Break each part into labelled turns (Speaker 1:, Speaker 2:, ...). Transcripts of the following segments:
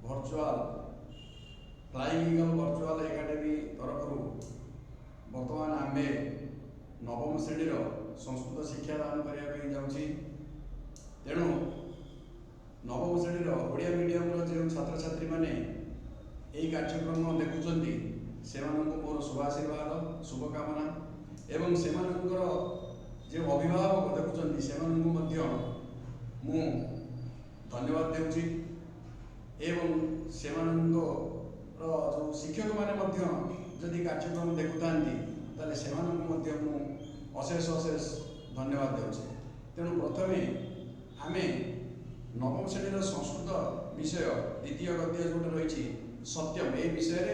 Speaker 1: Virtual flying eagle virtual academy तरफ बर्तमान आमे नवम श्रेणी संस्कृत शिक्षा दान करने जाऊँगी। तेणु नवम श्रेणी ओडिया मीडियम जो छात्र छात्री मैंने यही कार्यक्रम देखुं से मोर शुभाशीर्वाद शुभकामना एवं से जो अभिभावक देखुं से मु धन्यवाद देउछि एवं से जो शिक्षक मैंने जदि कार्यक्रम देखुता से अशेष अशेष धन्यवाद देउछि। तेणु प्रथमे आमे नवम श्रेणी संस्कृत विषय द्वितीय गद्य जो रही सत्यम ए विषय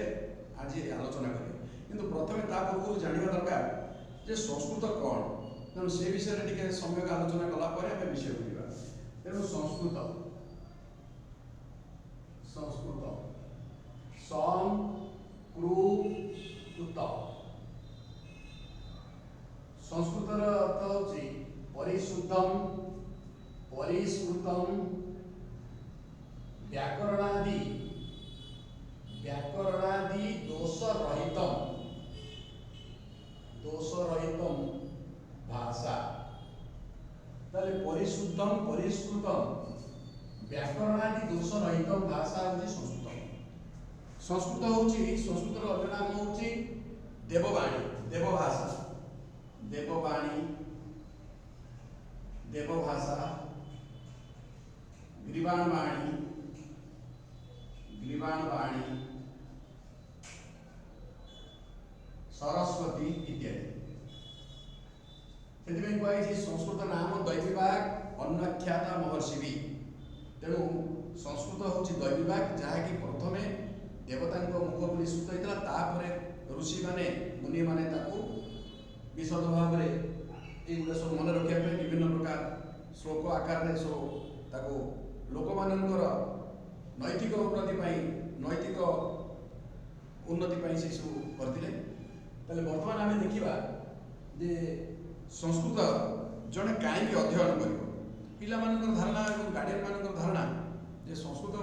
Speaker 1: आज आलोचना करें किंतु प्रथमे ता पूर्व जाना दरकार जे संस्कृत कौन तेणु से विषय टे समय आलोचना कलापर आम विषय बुझा। तेणु संस्कृत संस्कृतर अर्थ होची परिशुद्धम परिष्कृतम व्याकरणादि दोष रहितम भाषा। ताले परिशुद्धम परिष्कृतम व्याकरणादि दोष रहितम भाषा होची संस्कृत। संस्कृत होची संस्कृतर अन्य नाम होची देववाणी देवभाषा देववाणी देवभाषा ग्रीवाणवाणी सरस्वती इत्यादि। से कही संस्कृत नाम दैविभाग अन्नख्याता महर्षि। तेणु संस्कृत हूँ दैविभाग जहाँकि प्रथमे देवता मुख निश्चित होता ऋषि माने मुनि माने विशद भाव में ये सब मन रखापी विभिन्न प्रकार श्लोक आकार सब लोक मानकर नैतिक नैतिक उन्नति से सब करते। बर्तमान आम देखा जे संस्कृत जड़े कहीं अध्ययन कर पिला धारणा और गार्डियन मान धारणा जे संस्कृत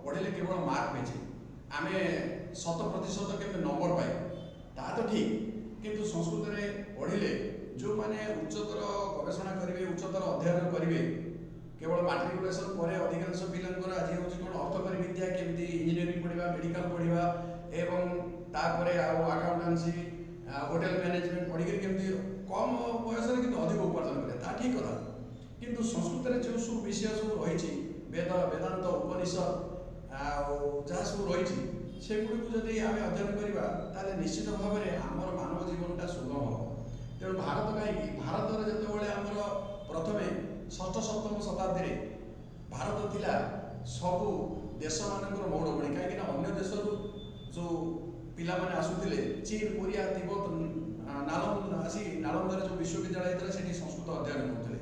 Speaker 1: पढ़े केवल मार्क पेचे आम 100% के नंबर पाए ता तो ठीक किंतु संस्कृत में पढ़े जो मैंने उच्चतर गवेषणा करेंगे उच्चतर अध्ययन करेंगे केवल मैट्रिकुलेसन पर अधिकांश पिलांकर आज हूँ कौन अर्थकारी विद्या केमती इंजीनियरिंग पढ़ा मेडिकल पढ़ा एवं तापर आकाउंटेंसी होटेल मैनेजमेंट पढ़ी केमती कम बयस कि अधिक उपार्जन करें ठीक कथा किंतु संस्कृत में जो सब विषय सब रही वेद वेदांत उपनिषद जहाँ सब रही सेगुड़ी जदि आम अध्ययन करवा निश्चित भाव में आमर मानव जीवनटा सुगम हम। तेणु भारत कहीं भारत जो आमर प्रथमे षष्ठ सप्तम शताब्दी भारत थिला सबु देश मानकर मौड़मणि कहीं अन्य देश जो पिला माने आसुथिले चीन कोरिया तिब्बत नालंदा जो विश्वविद्यालय था से संस्कृत अध्ययन करते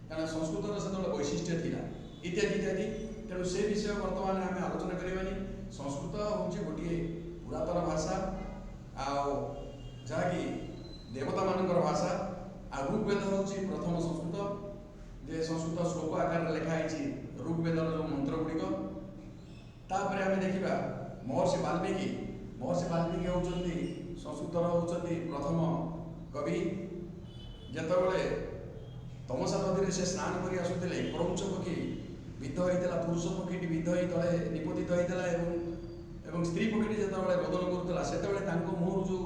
Speaker 1: कारण संस्कृतर से वैशिष्ट्य थिला इत्यादि इत्यादि। तेणु से विषय बर्तमान आम आलोचना करवानी। संस्कृत हूँ गोटे पुरातन भाषा जहाँकि देवता मानकर भाषा ऋग्वेद हूँ प्रथम संस्कृत जे संस्कृत श्लोक आकार लिखाई ऋग्वेदर जो मंत्र गुड़िक तापर आम देखा महर्षि वाल्मीकि हूँ संस्कृतर होती प्रथम कवि जितेबाला तमसा नदी से स्नान कर आसुले क्रौंच पक्षी विद्ध होता पुरुष पक्षी विद्ध हो तले निपतित होता स्त्री पक्षी जो बदल करूला से मुहर जो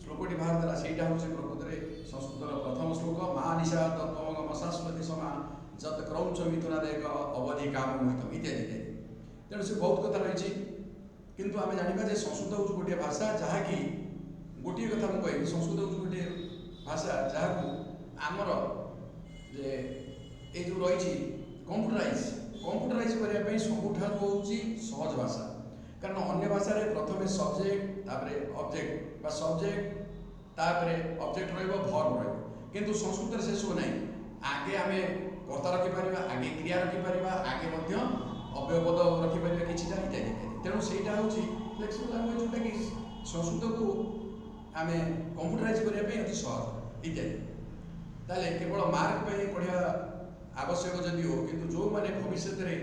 Speaker 1: श्लोकटी बाहर से हूँ प्रकृत में संस्कृतर प्रथम श्लोक मा निशा तत्वगम शाश्वती समा जत क्रौंच मिथुनादेक अवधि काम मोहित इत्यादि इत्यादि। तेणु से बहुत कथा रही किंतु आम जाना संस्कृत हूँ गोटे भाषा जहाँकि गोटे कथा मुझे कह संस्कृत हूँ गोटे भाषा जहाँ आमर जे ये जो रही कंप्यूटराइज करने सबुठ हूँ सहज भाषा कारण अन्य भाषा प्रथम सब्जेक्ट ऑब्जेक्ट सब्जेक्ट ऑब्जेक्ट रर्ब किंतु संस्कृत से सब ना आगे आम कर्ता रखिपर आगे क्रिया रखिपर आगे अव्ययपद रखिपर कि इत्यादि इत्यादि। तेणु से हूँ फ्लेक्सिबल लैंग्वेज जोटा कि संस्कृत को आम कंप्यूटराइज करने अति सहज इत्यादि। ताले केवल मार्क पढ़ा आवश्यक जदि हो किंतु जो मैंने भविष्य में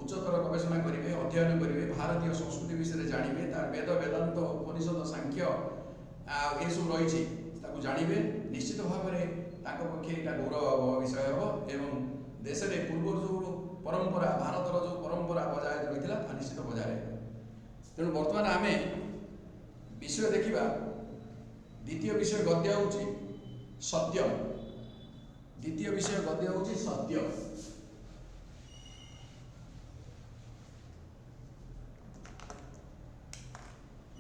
Speaker 1: उच्चतर गवेषणा करेंगे, अध्ययन करेंगे, भारतीय संस्कृति विषय जानवे, तार वेद वेदांत उपनिषद सांख्य ये सब रही जानवे, निश्चित भाव में पक्षे यहाँ गौरव विषय हम एवं देश में पूर्व जो परंपरा भारतर जो परंपरा बजाय रही है निश्चित बजाय रहे। तेणु बर्तमान आम विषय देखा द्वितीय विषय गद्य हूँ सत्य, द्वितीय विषय गद्य हूँ सत्य।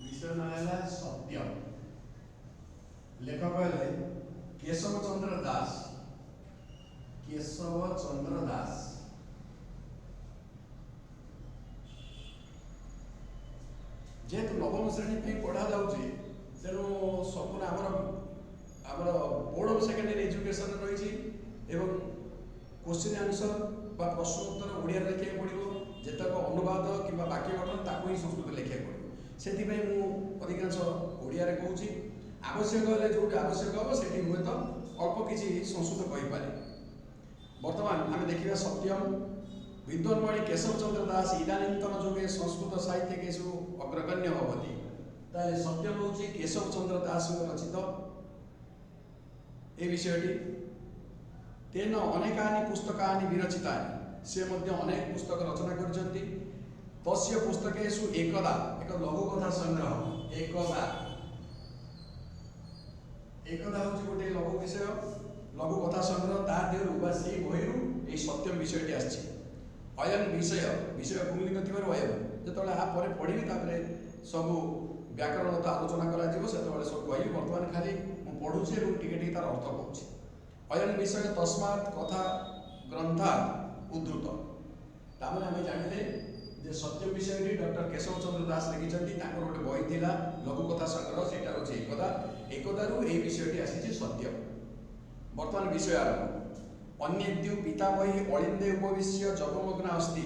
Speaker 1: विषय ना सत्य, लेखक है केशव चंद्र दास, केशव चंद्र दास। जेहेतु नवम श्रेणी पढ़ा जाऊँगी तेणु संपूर्ण आमर बोर्ड ऑफ सेकेंडरी एजुकेशन रही क्वेश्चन आंसर बा प्रश्न उत्तर ओडिया लिखा पड़ो, जितक अनुवाद कि वाक्य गठन ताकू ही संस्कृत लिखा पड़ो। से अधिकांश ओडिया कहूँ, आवश्यक हेल्ले जो आवश्यक हम से हुए तो अल्प किसी संस्कृत कहीपे। बर्तमान आम देखा सत्यम विद्वानमणि केशव चंद्र दास इदानीन्तन जुगे संस्कृत साहित्यकेषु अग्रगण्य भवति। ताले सत्यम हूँ केशव चंद्र दास रचित ए विषयटी। तेन अनेकानि पुस्तकानि विरचितानि, से मध्य अनेक पुस्तक रचना करछन्ति। तस्य पुस्तकेषु एकदा एक लघुकथा संग्रह, एकदा हूँ गोटे लघु विषय लघुकथा संग्रह, तादेहरु से बहिरु ए सत्यम विषयटी आछि। अयन विषय विषय पुंलिंग थी अयन जो आप पढ़ी सब व्याकरण तो आलोचना कर सब कही। बर्तमान खाली मुझे पढ़ुचे टी तार अर्थ कहूँ। अयन विषय तस्मात् कथा ग्रंथा उद्धृत। तामें आम जानिले जे सत्य विषय डॉक्टर केशव चंद्र दास लिखिं। गोटे बही थी लघुकथा संग्रह, से एकदा, एकदारू ये विषयटी आसी सत्य। बर्तमान विषय आरंभ। अन्यद्यु पितामही अलिंदे उपविश्य जपमग्ना अस्ति,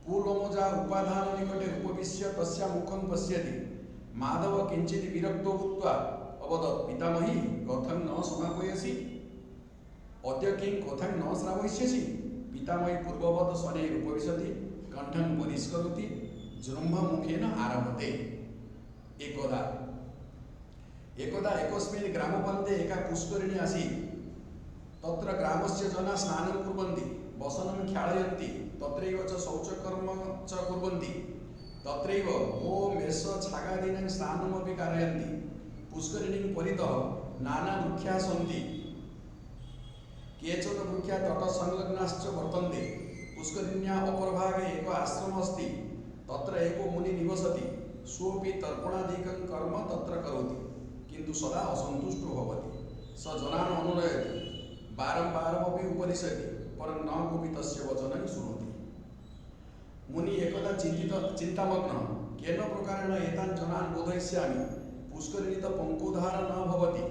Speaker 1: पूर्वमजा उपाधान निकटे उपविश्य तस्या मुखं पश्यति। माधव किंचित विरक्तो भूत्वा अवदत्, पितामही कथं न समापयसि, अद्य किं कथं न श्रावयिष्यसि। पितामही पूर्ववत् शनैः उपविशति, कंठं परिष्करोति, जृम्भमुखेन आरभते। एकदा एकस्मिन् ग्रामपन्थे एका पुष्करिणी आसीत्। तत्र ग्रामस्य जना स्नानं कुर्वन्ति, वसनं ख्यालयन्ति, तत्रैव च शौचकर्म च कुर्वन्ति, तत्रैव गो मेष छागादीनां स्नानमपि कारयन्ति। पुष्करिणीं परितः नाना वृक्षाः सन्ति, केचन वृक्षा तटसंलग्नाश्च वर्तन्ते। पुष्करिण्याः अपरभागे एक आश्रम अस्ति, तत्र एको मुनि निवसति। सोऽपि तर्पणादिकं कर्म तत्र करोति, किन्तु सदा असन्तुष्टो भवति। स जनान् अनुनयति, बारंबारमपि उपदिशति, परं न कोऽपि तस्य वचनं शृणोति। मुनि एकदा चिन्तामग्नः, केन प्रकारेण एतान् जनान् बोधयिष्यामि। पुष्करिणी तो पङ्कोद्धार न भवति,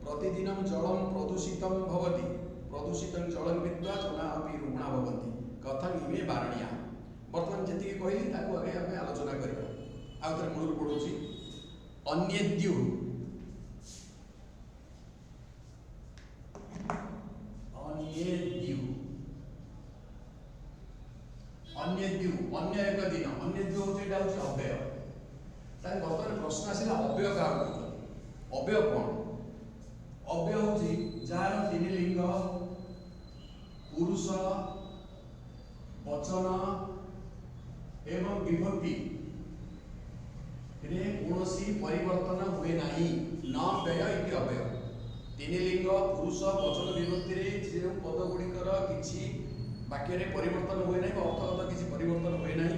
Speaker 1: प्रतिदिनं जलं प्रदूषितं भवति, प्रदूषितं जलं पीत्वा जनाः अपि रुग्णाः भवन्ति, कथं इमे वारणीयाः। बर्तमान जी कहली आगे आम आलोचना करवा। आउ थे मूल पढ़ुची। अन्यद्यु अन्यद्यु अन्य एक दिन, अन्यद्यु हूँ अव्यय। बर्तमान प्रश्न आसला अव्यय क्या अव्यय कौन? अव्यय हूँ जार तीन लिंग, पुरुष, वचन एवं विभक्ति रे कौनसी परिवर्तन हुए नहीं, न व्यय इति अव्यय। तीन लिंग, पुरुष, वचन, विभक्ति रे जो पद गुड़िकर किसी वाक्य परिवर्तन हुए नहीं, अर्थगत किसी परिवर्तन हुए नहीं,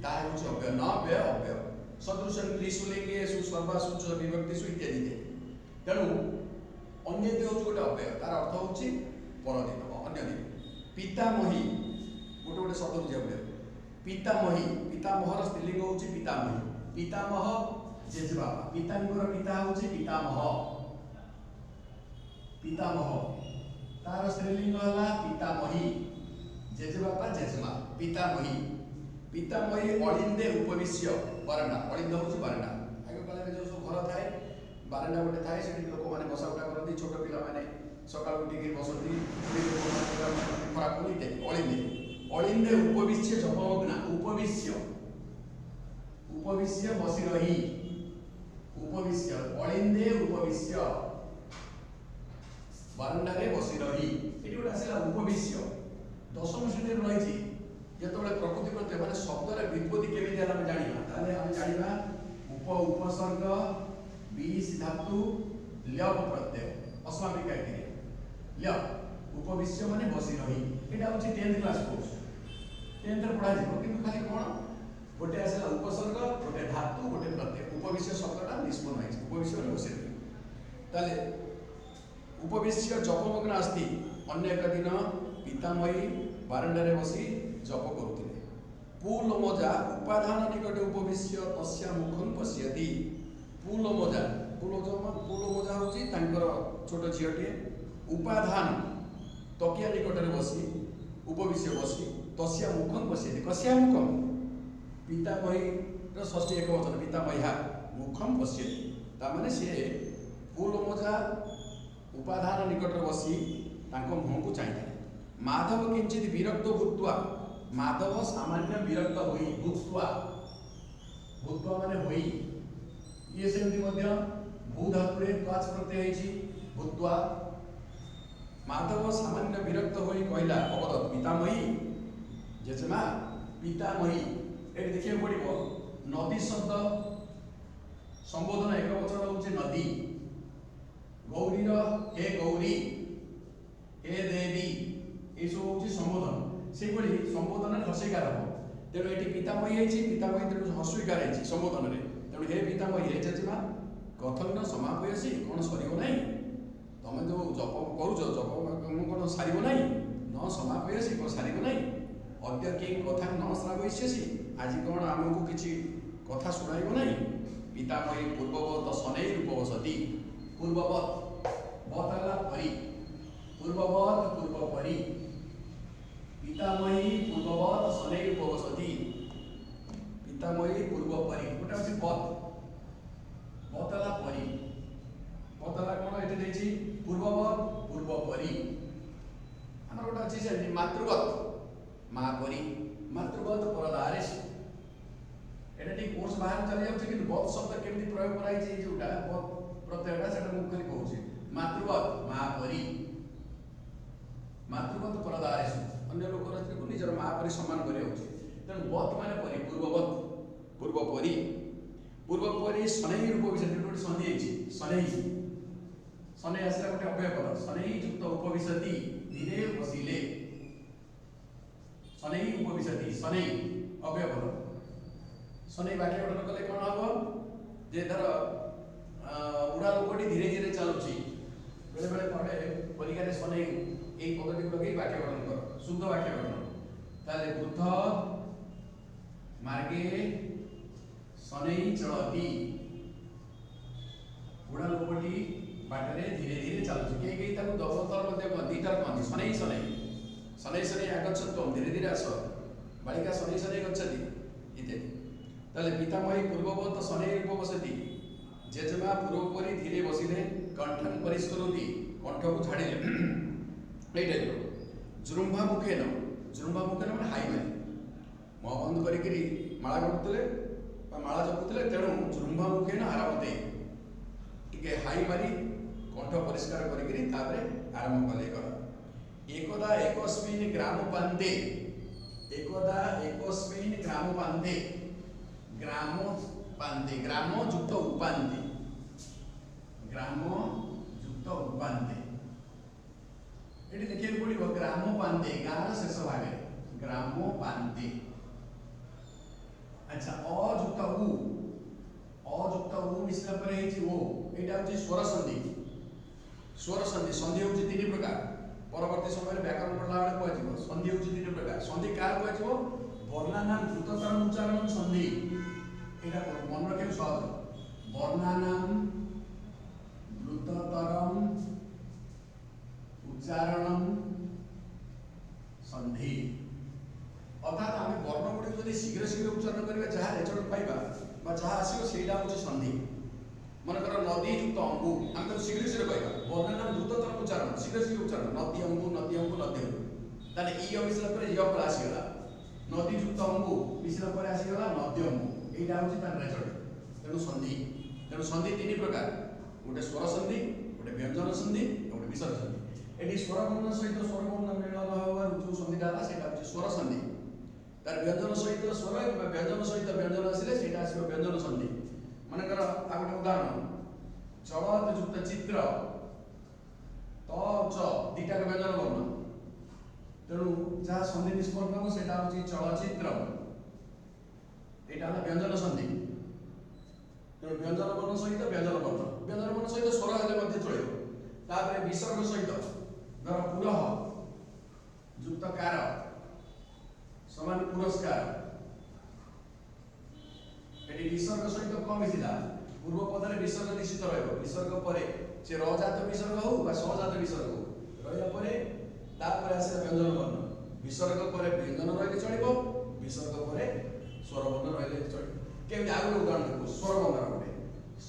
Speaker 1: ताहा हूँ अव्यय। न व्यय अव्यय। सदृशं त्रिषु लिंगेषु सर्वासु च विभक्तिषु इत्यादि। तेणु अन्यद्य हूँ गोटे अव्यय, तार अर्थ हूँ परदिन, अन्य दिन। पितामही गोटे गोटे शब्द हूँ अव्यय। पितामही, पितामहर स्त्रीलिंग हूँ पितामही। पितामह जेजेबापा, पितांकर पिता हूँ पितामह। पितामह तार स्त्रीलिंग है पितामही, जेजेबापा जेजेमा, पितामही। पितामही अलिंदे उपविश्य, बारंडा, अलिंद हूँ बारंडा। आगे काल जो सब घर थाए बारंडा गोटे थाए, से लोक मैंने बसा उठा करती, छोट पिला मैंने सकाल उठिक बसती, खराब इत्यादि। अलिंदे अलिंदे उपविश्य जपमग्ना उपविश्य उपविश्य बसी रही उपविश्य अलिंदे उपविश्य बारंडारे बसी रही ये गोटे आसला उपविश्य दशम श्रेणी रही जिते प्रकृति प्रत्यय माने शब्दर व्युत्पत्ति केमी आम जाना ताले आम जाना उप उपसर्ग बीस धातु ल्यप प्रत्यय अस्माभिका क्रिया ल्यप उपविश्य माने बसी रही एटा होची 10th क्लास कोर्स 10th रे पढ़ा जिवो किंतु खाली कोन गोटे आसला उपसर्ग गोटे धातु गोटे प्रत्यय उपविश्य शब्दटा निष्पन्न है उपविश्य माने बसी रही ताले उपविश्य जपमग्न अस्ति अन्य एक दिन पितामही बारंडारे बसी जप करुथिले पुलमजा उपाधान निकटे उपविश्य तस्या मुखं पश्यति पुलमजा पुलमजा होची तांकर छोट झियटिए उपाधान तकिया निकटरे बसी उपविश्य बसी तस्या मुखं पश्यति कस्या मुखं पितामही षष्ठी एक वचन पितामह्या मुखं पश्यति तामाने से पुलमजा उपाधान निकटरे बसी तांको मुह को चाहिए माधव किंचित विरक्त भूत्वा माधव सामान्य विरक्त होई भूत्वा भूत्वा माने होई ये सेमती मध्य भू धातुरे त्वाच प्रत्यय हेछि भूत्वा माधव सामान्य विरक्त होई कहला अवदत पितामही जेजेमा पितामही एटी देखिए पड़िबो नदी शब्द संबोधन एक वचन होछि नदी गौरीर हे गौरी हे देवी ये सब हूँ संबोधन से संबोधन हस्वीकार हम तेणु ये पितामही है पितामही तेणु हस्वीकार है संबोधन में तेणु हे पितामही हे जेजेमा कथन समापयसी कौन सर ना तुम जो जप करुच जप कौन सार ना न समापयसी कौन सार ना अद्य कि कथा न श्रावयसी आज कौन आमको किसी कथा शुणाइब ना पितामही पूर्ववत शनै उपवसती पूर्ववत बताला परी पूर्ववत पूर्वपरी पितामही पूर्ववत शनै उपवसती पितामही पूर्वपरी गोटे हूँ बत बतला परी बतला कौन ये देखिए पूर्ववत पूर्वपरी आम गोटे अच्छी से मातृवत माँ परी मातृवत परदारेश एटा ठीक कोर्स बाहर चली जाऊँ कि बत शब्द केमती प्रयोग कराई जोटा बत प्रत्ययटा से मुझे खाली कहूँ मातृवत माँ परी मातृवत परदारेश अन्य लोक निजर माँ परी सम्मान कर तेणु बत माने परी पूर्ववत पूर्वपरी पूर्वपरी शनै उपविशति गोटे संधि शनै शनै आसला गोटे अव्यय पद शनै युक्त उपविशति धीरे बसिले शनै उपविशति शनै अव्यय पद शनै वाक्य गठन कले कौन हम जे धर बुढ़ा लोकटी धीरे धीरे चलुची बेले बेले पढ़े परीक्षा शनै এই পদটি লগে বাক্য গঠন কর শুদ্ধ বাক্য গঠন তাহলে বুদ্ধ মার্গে শनै চলতি বুড়া লোকটি বাটরে ধীরে ধীরে চালুছে কে কে তাকে দবতর মধ্যে দুইটার কহନ୍ତି শनै শनै শनै শनै আগচ্ছত্বম ধীরে ধীরে আস বালিকা শनै শनै গচ্ছতি ইত্যাদি তাহলে পিতামহী পূর্ববত শनै উপবসতি जेजेमा पूर्वपरी धीरे बसिले कंठन परिष्करती कंठको छाड़िले এই টাইপর জুরুম্ভা মুখেন মানে হাই মারি মুহ বন্ধ করি মালা গড়ুলে বা মালা জপুলে তেণু জুরুম্ভা মুখেন আরম্ভতে টিকে হাই মারি কণ্ঠ পরিষ্কার করি তাপরে আরম্ভ কলে কর একদা একস্মিন গ্রাম পান্তে গ্রাম পান্তে গ্রাম যুক্ত উপান্তে ये देखिए पड़ो ग्राम पांते गाँव शेष भाग ग्राम पांते अच्छा अजुक्त उ मिश्रा पर वो यहाँ हूँ स्वर संधि संधि हूँ 3 प्रकार परवर्ती समय व्याकरण पढ़ला बेले कह संधि हूँ 3 प्रकार संधि क्या कह वर्णानाम द्रुततरम उच्चारण संधि यहाँ मन रखे सहज वर्णानाम द्रुततरम उच्चारण संधि अर्थात आम वर्ण गुड़ी जो शीघ्र शीघ्र उच्चारण करेंगे जहाँ रेजल्ट पाइबा जहाँ आसो से संधि मनकर नदी युक्त अंबु आम तो शीघ्र शीघ्र कहवा वर्णनाम द्रुततरम उच्चारण शीघ्र शीघ्र उच्चारण नदी अंबु ताले इ मिसला पर य पर आसीगला नदी युक्त अंगु मिसला पर आसीगला नदी अंगु एटा होची तार रेजल्ट तेणु संधि तीन प्रकार गोटे स्वर संधि गोटे व्यंजन संधि गोटे विसर्ग संधि एटी स्वर वर्ण सहित स्वर वर्ण मिलन होवा जो संधिटा आला सेटा होची स्वर संधि तार व्यंजन सहित स्वर व्यंजन सहित व्यंजन आसिले सेटा आसीबो व्यंजन संधि मानकर आ गोटे उदाहरण चलत युक्त चित्र त च दीटा व्यंजन वर्ण तेणु जहाँ संधि निष्पन्न हो सेटा होची चलचित्र एटा होला व्यंजन संधि तेणु व्यंजन वर्ण सहित व्यंजन वर्ण सहित स्वर हेले मध्य चलिबो तापर विसर्ग सहित धर पुरः युक्त कार समान पुरस्कार एटी विसर्ग सहित कम मिथिला पूर्व पदरे विसर्ग निश्चित रहइबो विसर्ग परे से र जात विसर्ग हो बा स जात विसर्ग हो रहिला परे तापर आसे व्यंजन वर्ण विसर्ग परे व्यंजन रहिले चलिबो विसर्ग परे स्वर वर्ण रहिले चलिबो केमि आगु उदाहरण देखो स्वर वर्ण रहे स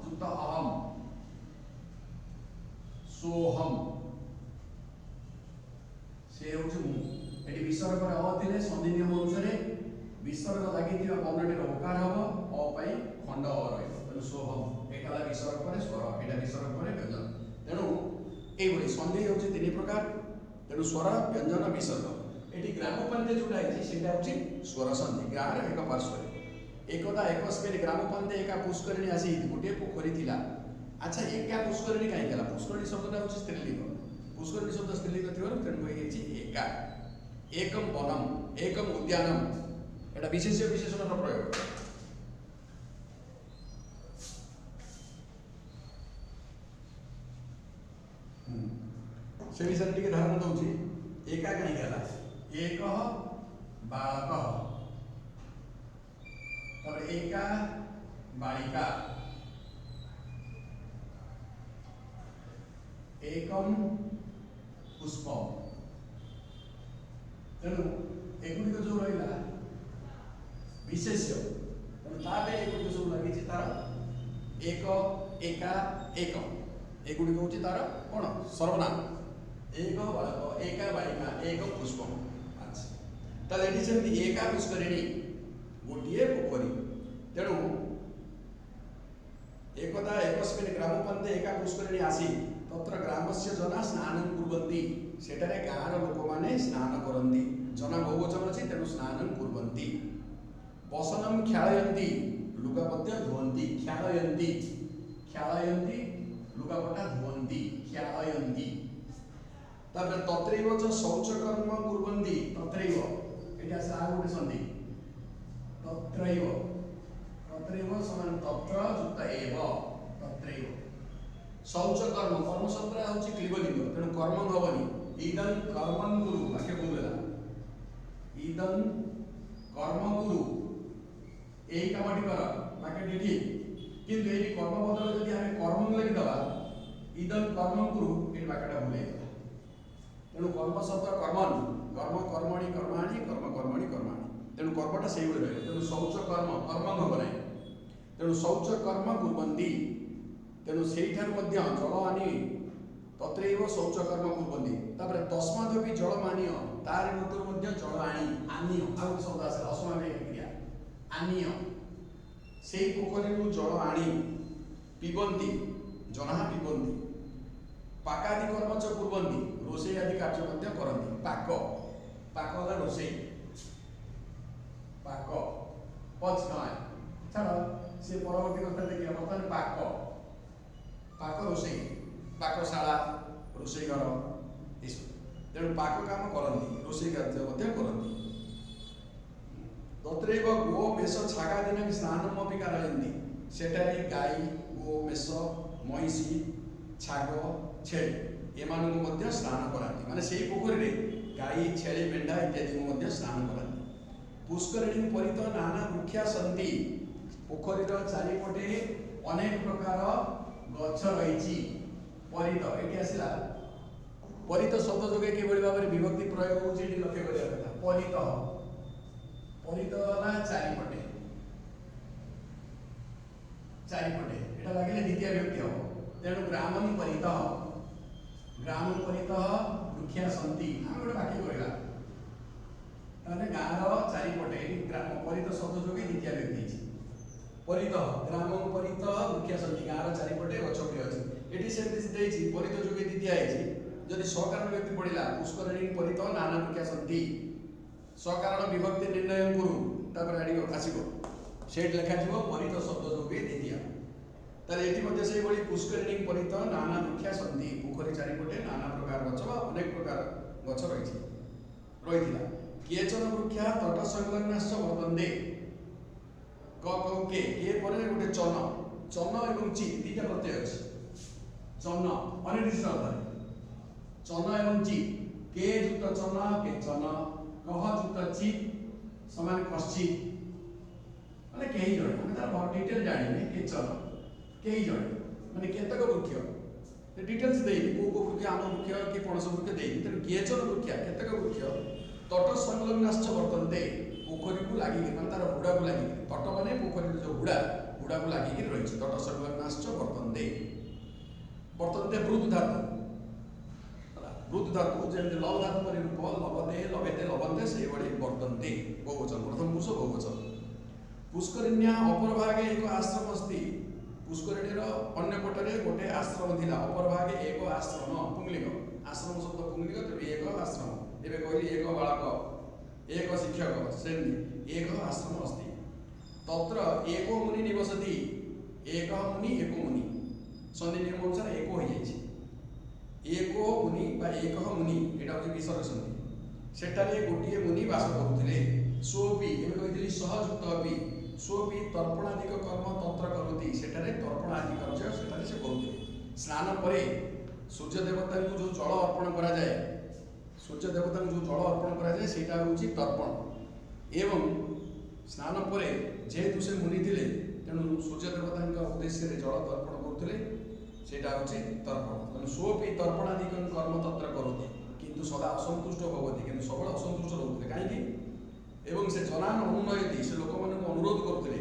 Speaker 1: युक्त अहम सोहम से होची मु एटी विसर्ग पर अ दिले संधि नियम अनुसार विसर्ग लागिथिबा वर्णटी ओकार हबो अ पई खंड अ रहइबो तेनु सोहम एटाला विसर्ग पर स्वर एटा विसर्ग पर व्यंजन तेनु एई भली संधि होची तीन प्रकार तेनु स्वर व्यंजन विसर्ग एटी ग्रामपंते जोटा है सेटा होची स्वर संधि ग्राम रे एक पार्श्व एकदा एकस्मिन ग्रामपंते एका पुष्करिणी आसी गोटे पोखरी थिला अच्छा एका पुष्करिणी काई गेला पुष्करिणी शब्दटा होची स्त्रीलिंग पुष्करिणी शब्द स्त्रीलिंग थिबार तेनु हेची एका एकम वनम एकम उद्यानम एटा विशेषणर प्रयोग से विषय टिके धारणा दउची एका काई गेला एक बालक तब एका बालिका एकम पुष्प तेणु एगुड़िक जो रहा विशेष्य तेणु तापे एगुड़िक सब लगी तार एक एका एक एगुड़िक हूँ तार कौन सर्वनाम एक बालक एका बालिका एक पुष्प अच्छा ताले एठी सेमती एका पुष्करिणी गोटे पोखरी तेणु एकदा एकस्मिन् ग्रामपन्थे एका पुष्करिणी आसी तत्र ग्रामस्य जना स्नानं कुर्वन्ति सेठारे गाँर लोक माने स्नान करन्ति जना बहुवचन अछि तेणु स्नानं कुर्वन्ति वसनं ख्यालयन्ति लुगापट्टा धुवन्ति ख्यालयन्ति लुगापट्टा धुवन्ति ख्यालयन्ति तापर तत्रैव च शौचकर्म कुर्वन्ति तत्रैव एटा आसे आ गोटे संधि तत्रैव समान तत्र युक्त एव तत्रैव शौचकर्म कर्म शब्द होची क्लिबलिंग तेणु कर्म हबनी इदं कर्मं कुरु वाक्य बोलला इदं कर्म कुरु एई कामटी कर वाक्य ठीक किंतु एई कर्म बदल जदि हमें कर्म लगी दबा इदं कर्मं कुरु ए वाक्यटा भूले तेणु कर्म शब्द कर्मन कर्म कर्मणि कर्माणि कर्म कर्मणि कर्माणि तेणु कर्मटा सेही भली रहे तेणु शौच कर्म कर्मं हब नाही तेणु शौच कर्म कुर्वन्ति तेणु सेठार मध्य जल आनी तत्रैव शौच कर्म कुर्वन्ति तापर तस्मादपि जल मानिय तार मध्य मध्य जल आनी आनिय आउ शब्द आसे असमावेय क्रिया आनिय सेई पोखरी जल आनी पिबन्ति जना पिबन्ति पाकादि कर्म च कुर्वन्ति रोषेई आदि कार्य मध्य करन्ति पाक होला रोषेई पाक पच नय छाड़ से परवर्ती कथा देखिए बर्तमान पाक रोषेई पाकशाला रोषेई घर तेणु पाक काम करती रोषेई कार्य करती तत्रैव गो मेष छागादीन स्नानमपि कारयन्ति सेठारे गाई गो मेष महिषी छाग छेଳି एमानकु मध्य स्नान कराती माने सेही पोखरी रे गाई छेଳି मेंढा इत्यादि को मध्य स्नान कराती पुष्करिणी परित नाना वृक्षा सन्ति पोखरीर चारिपटे अनेक प्रकार गछ रही परित ये आसला परित शब्द जोगे किभली भाव में विभक्ति प्रयोग होची लक्ष्य करिया कथा परित ना चारिपटे एटा लागिले द्वितीय व्यक्ति हो तेणु ग्रामं परित वृक्षा सन्ति आम गोटे वाक्य कहला ताने गाँव चारिपटे ग्राम परित शब्द जोगे द्वितीय व्यक्ति परित ग्राम परित वृक्षा सन्ति गाँव चारिपटे गछपटे अछि एठी सेमति देछि परित जोगे द्वितीय आइछि जदि सकारण व्यक्ति पड़िला पुष्करिणी परित नाना वृक्षा सन्ति सकारण विभक्ति निर्णय करू तापर आडी आसीबो सेट लेखा जिवो परित शब्द जोगे द्वितीय ताले एठी मध्ये सेही बळी पुष्करिणी परित नाना वृक्षा सन्ति पोखरी चारिपटे नाना प्रकार गछ बा अनेक प्रकार गछ रहिथिला केचन वृक्षा तट संलग्नाश्च वर्तन्ते के परे गोटे चन एवं चि दीटा प्रत्यय अछि चन अनिर्दिष्ट अर्थ चन एवं चि के युक्त चन के चन कह युक्त चि समान कश्चित माने केही जण माने तार डिटेल जानिने के चन केही जण माने केतक वृक्ष डिटेल्स देई को वृक्ष आम वृक्ष कि पणस वृक्ष देई तेणु केचन वृक्ष केतक वृक्ष तट संलग्नाश्च वर्तन्ते पोखरी को लागि माने तार हुडा को लागि तट माने पोखरी जो हुडा को लागि रही तट संलग्नाश्च वर्तन्ते वृद्ध धातु जेमति लव धातु परि रूप लभते लभेते लभन्ते से बडे वर्तन्ते बहुवचन प्रथम पुरुष बहुवचन पुष्करिण्या अपर भागे एक आश्रम अस्ति पुष्करिणीर अन्य पटरे गोटे आश्रम थिला अपर भागे एक आश्रम पुंगलिंग आश्रम शब्द पुंगलिंग तो एक आश्रम एबे कहली एक बालक एक शिक्षक सेमति एक आश्रम अस्ति तत्र एको मुनि निवसति एक मुनि संधि नियम अनुसार एको हो जाइछि एको मुनि बा एक मुनि एटा होछि विसर्ग संधि सेटारे गोटिए मुनि वास करुथिले सोपि एबे कहितली सहजुक्त अपि सोपि तर्पणादिक कर्म तंत्र करोति सेटारे तर्पणादि कार्य सेटारे से करुथिले स्नान परे सूर्य देवता को जो जल अर्पण करा जाए सूर्य देवता को जो जल अर्पण करा जाए सेटा होछि तर्पण एवं स्नान परे जेहेतु से मुनि थिले तेणु सूर्य देवता उद्देश्य जल तर्पण करुथिले सेटा होछि तर्पण तेणु सोपि तर्पणादिक कर्म तंत्र करोति किंतु सदा असंतुष्ट भवति किंतु सबल असंतुष्ट रहउथिले काहेकि एवं से जनान अनुनयति से लोक मन को अनुरोध करथिले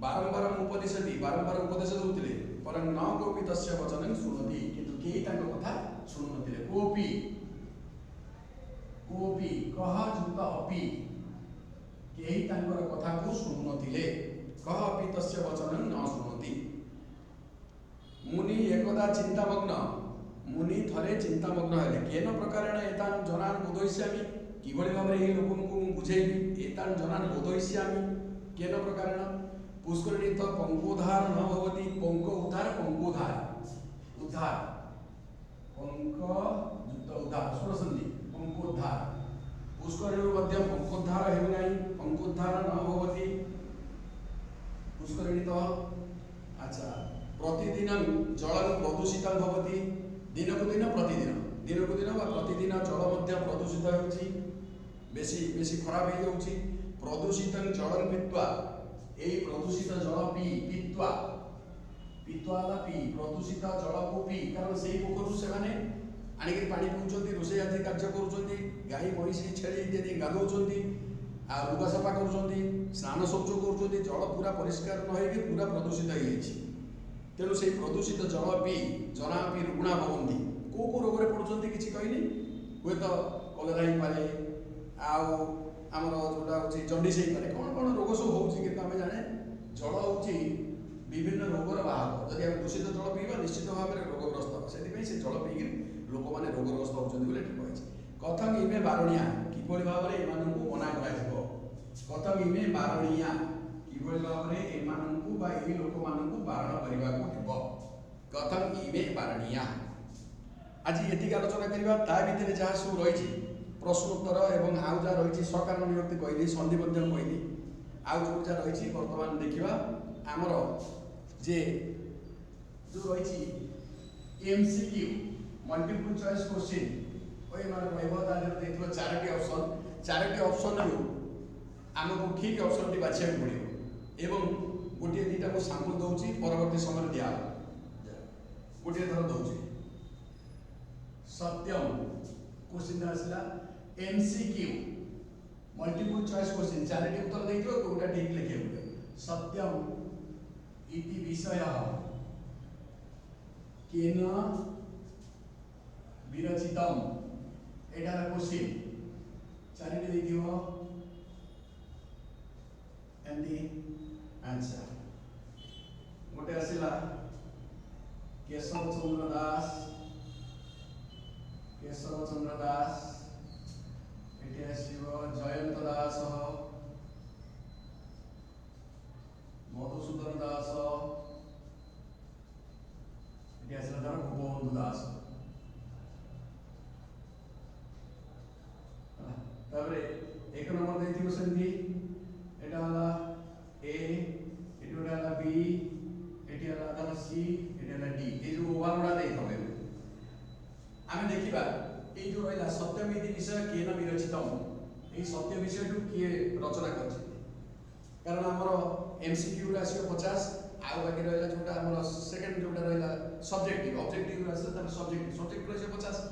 Speaker 1: बारंबार उपदेश दउथिले परं न कोपि तस्य वचनं सुनति किंतु केही तांको कथा सुनुनथिले कोपि कह जुक्त अपि केही तांकर कथा को सुनुनथिले कह अपि तस्य वचनं न सुनति मुनि एकदा चिंतामग्न मुनि थरे चिंतामग्न हेले केन प्रकारेण एतान जनान बोधयिष्यामि किभଳି भाବରେ ଏହି ଲୋକଙ୍କୁ ମୁଁ ବୁଝେଇବି एतान जनान बोधयिष्यामि केन प्रकारेण पुष्करिणी तो पंकोद्धार न भवति पंक उद्धार पंकोद्धार उद्धार पंक युक्त उद्धार स्वर संधि पंकोद्धार पुष्करिणी मध्य पंकोद्धार हेउ नाही पंकोद्धार न भवति पुष्करिणी तो अच्छा प्रतिदिन जल प्रदूषित भवति दिन को दिन वा प्रतिदिन जल मध्य प्रदूषित होउछि बेसी खराब हो जाउछि प्रदूषित जल पीत्वा एई प्रदूषित जल पीत्वा ला पी प्रदूषित जल को पी कारण सेई पोखरु से माने आनिक पानी पिउछंती रोषे आदि कार्य करूछंती गाई महिषी छेली इत्यादि गाधौछंती आ लुगा सफा करूछंती स्नान शौच करूछंती जल पूरा परिष्कार न होई पूरा प्रदूषित हो जाइछि तेणु से प्रदूषित जल पी जना पी रुग्णा भवंती को रोग रे पड़ुछंती किछि कहनी हुए तो कलेरा ही पारे आउ आमर जोटा होछि जंडिस ही पारे कोन रोग सब होछि कि आमे जाने जल होछि विभिन्न रोगर बाहर जदि हम दूषित जल पीबा निश्चित भाव में रोगग्रस्त से जल पीकि लोक मैंने रोगग्रस्त होउछंती बोले ठीक कहछि कथम इमे बारणिया किभଳି भाବରେ एमानंकु मना कराजिबो कथम इमे बारणिया किभଳି भाବରେ एमानंकु बा एही लोक मानंकु बारण करिबाकू हेबो कथम इमे बारणिया आज एतिक आलोचना करिबा ता भितरे जहा सब रहिछि प्रश्न उत्तर एवं आउ जा रहिछि सकारण विभक्ति कहली संधि मध्य कहली आउ जो जा रहिछि वर्तमान देखिबा हमर जे जो रहिछि एमसीक्यू मल्टीपल चॉइस क्वेश्चन ओइ माने कहबो ता जे देखिबो चारटी ऑप्शन रु हमको ठीक ऑप्शन टी बाछिया पड़िबो एवं गोटे दीटा को सैंपल दउछि परवर्ती समय दिया गोटे थर दउछि सत्यम क्वेश्चन आसला एमसीक्यू मल्टीपल चॉइस क्वेश्चन चारटी उत्तर देइतो कोटा ठीक लिखे पड़े सत्यम इति विषयः केन विरचितम एटा क्वेश्चन चारिटी देखियो एमडी आंसर गोटे आसिला केशव चंद्र दास एटी आसीबो जयंत दास मधुसूदन दास एटी आसीला धर गोपबंधु दास तापरे एक नंबर देथिबो सेंती एटा हला ए एटी हला बी एटी हला सी एटी हला डी ए जो ओवर गुडा देइ थबे आमे देखिबा ए जो रहला सत्यमिति विषय केन विरचितम ए सत्य विषय टू किए रचना करछि कारण हमर एमसीक्यू राशियो 50 आउ बाकी रहला जोटा हमर सेकंड जोटा रहला सब्जेक्टिव ऑब्जेक्टिव राशियो तार सब्जेक्ट राशियो 50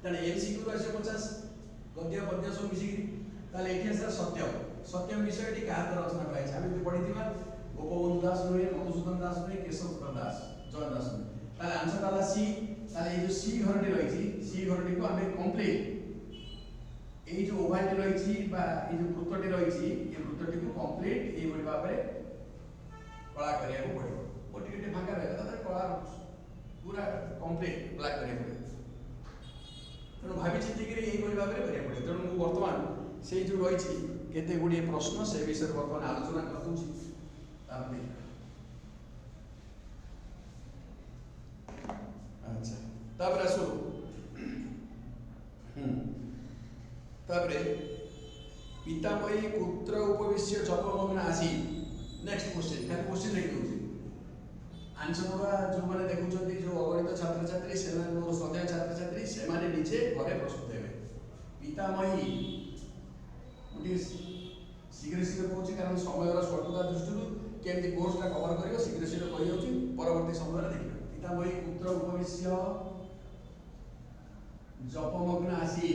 Speaker 1: तने एमसीक्यू राशियो 50 गद्य पद्य सब मिसी ताले एठी आसा सत्यम विषयटी का रचना कराइ छै आमे पढिथिबा गोपबंधु दास नुहे मधुसूदन दास नुहे केशव दास जय दास ताले आंसर ताला सी ताले ए जो सी घरटी रही छी सी घरटी को आमे कंप्लीट ए जो ओभालटी रही छी बा ए जो वृत्तटी रही छी ए वृत्तटी को कंप्लीट ए बडी भाबरे कला करिया को पड़िबो गोटी गोटी फांका रहला ताले कला पूरा कंप्लीट ब्लैक करिया पड़िबो तेणु भावी चिंती करी यही भाव में करिया पड़े तेणु मुझे बर्तमान से जो रही केते गुड़िए प्रश्न से विषय बर्तमान आलोचना करूँ अच्छा तापर आसु पितामही पुत्र उपविश्य जपमग्न आसी नेक्स्ट क्वेश्चन खाली क्वेश्चन लिखि दउछि आंसर गुड़ा जो मैंने देखुं जो अगणित छात्र छात्री से सदैव छात्र छात्री से निजे घरे प्रस्तुत हे पितामही गोटे शीघ्र शीघ्र कहूँ कारण समय स्वल्पता दृष्टि केमती कोर्सटा कवर कर शीघ्र शीघ्र कही जाऊँ परवर्ती समय देखिए पितामही पुत्र उपविश्य जपमग्न आसी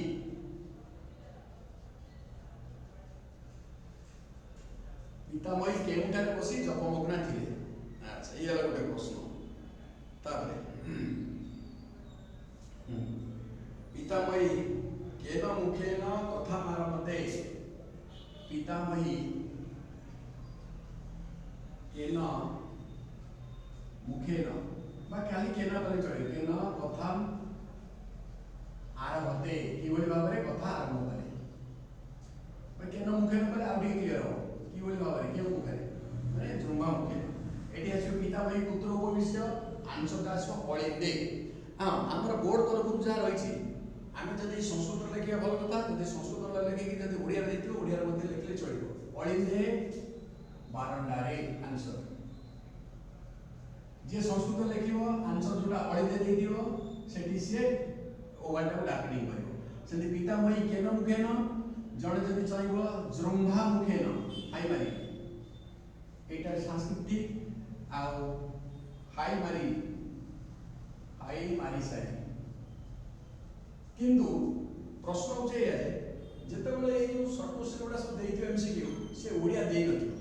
Speaker 1: पितामही केउठारे बसी जपमग्ना थिले अच्छा ये गोटे प्रश्न तापरे पितामही केन मुखेन कथा आरभते पितामही केन मुखेन बा खाली केन करे चले केन कथा आरभते कि बोली भाबरे कथा आरंभ करे बा केन मुखेन करे आउडी क्लियर हो कि बोली भाबरे के मुखे माने जुम्बा मुखे एटी आसी पितामही पुत्र उपविश्य आंसर दास अलिंदे हाँ आमर बोर्ड तरफ जहाँ रही आम जब संस्कृत लिखा भल कथा जब संस्कृत लिखिकी जब ओडिया देखिए ओडिया लिखले चलो अलिंदे बारंडारे आंसर जे संस्कृत लिख आंसर जोटा अलिंदे देदियो सेठी से ओवालटा को डाकनिंग करिवो सेठी पितामही केन मुखेन जणे जदि चाहिबो जृंभा मुखेन हाई मारी एटा सांस्कृतिक आउ हाई मारी सारी किंतु प्रश्न होचे जेतेबेले ए जो शॉर्ट क्वेश्चन गुडा सब देइथियो एमसीक्यू से ओडिया देइ नथियो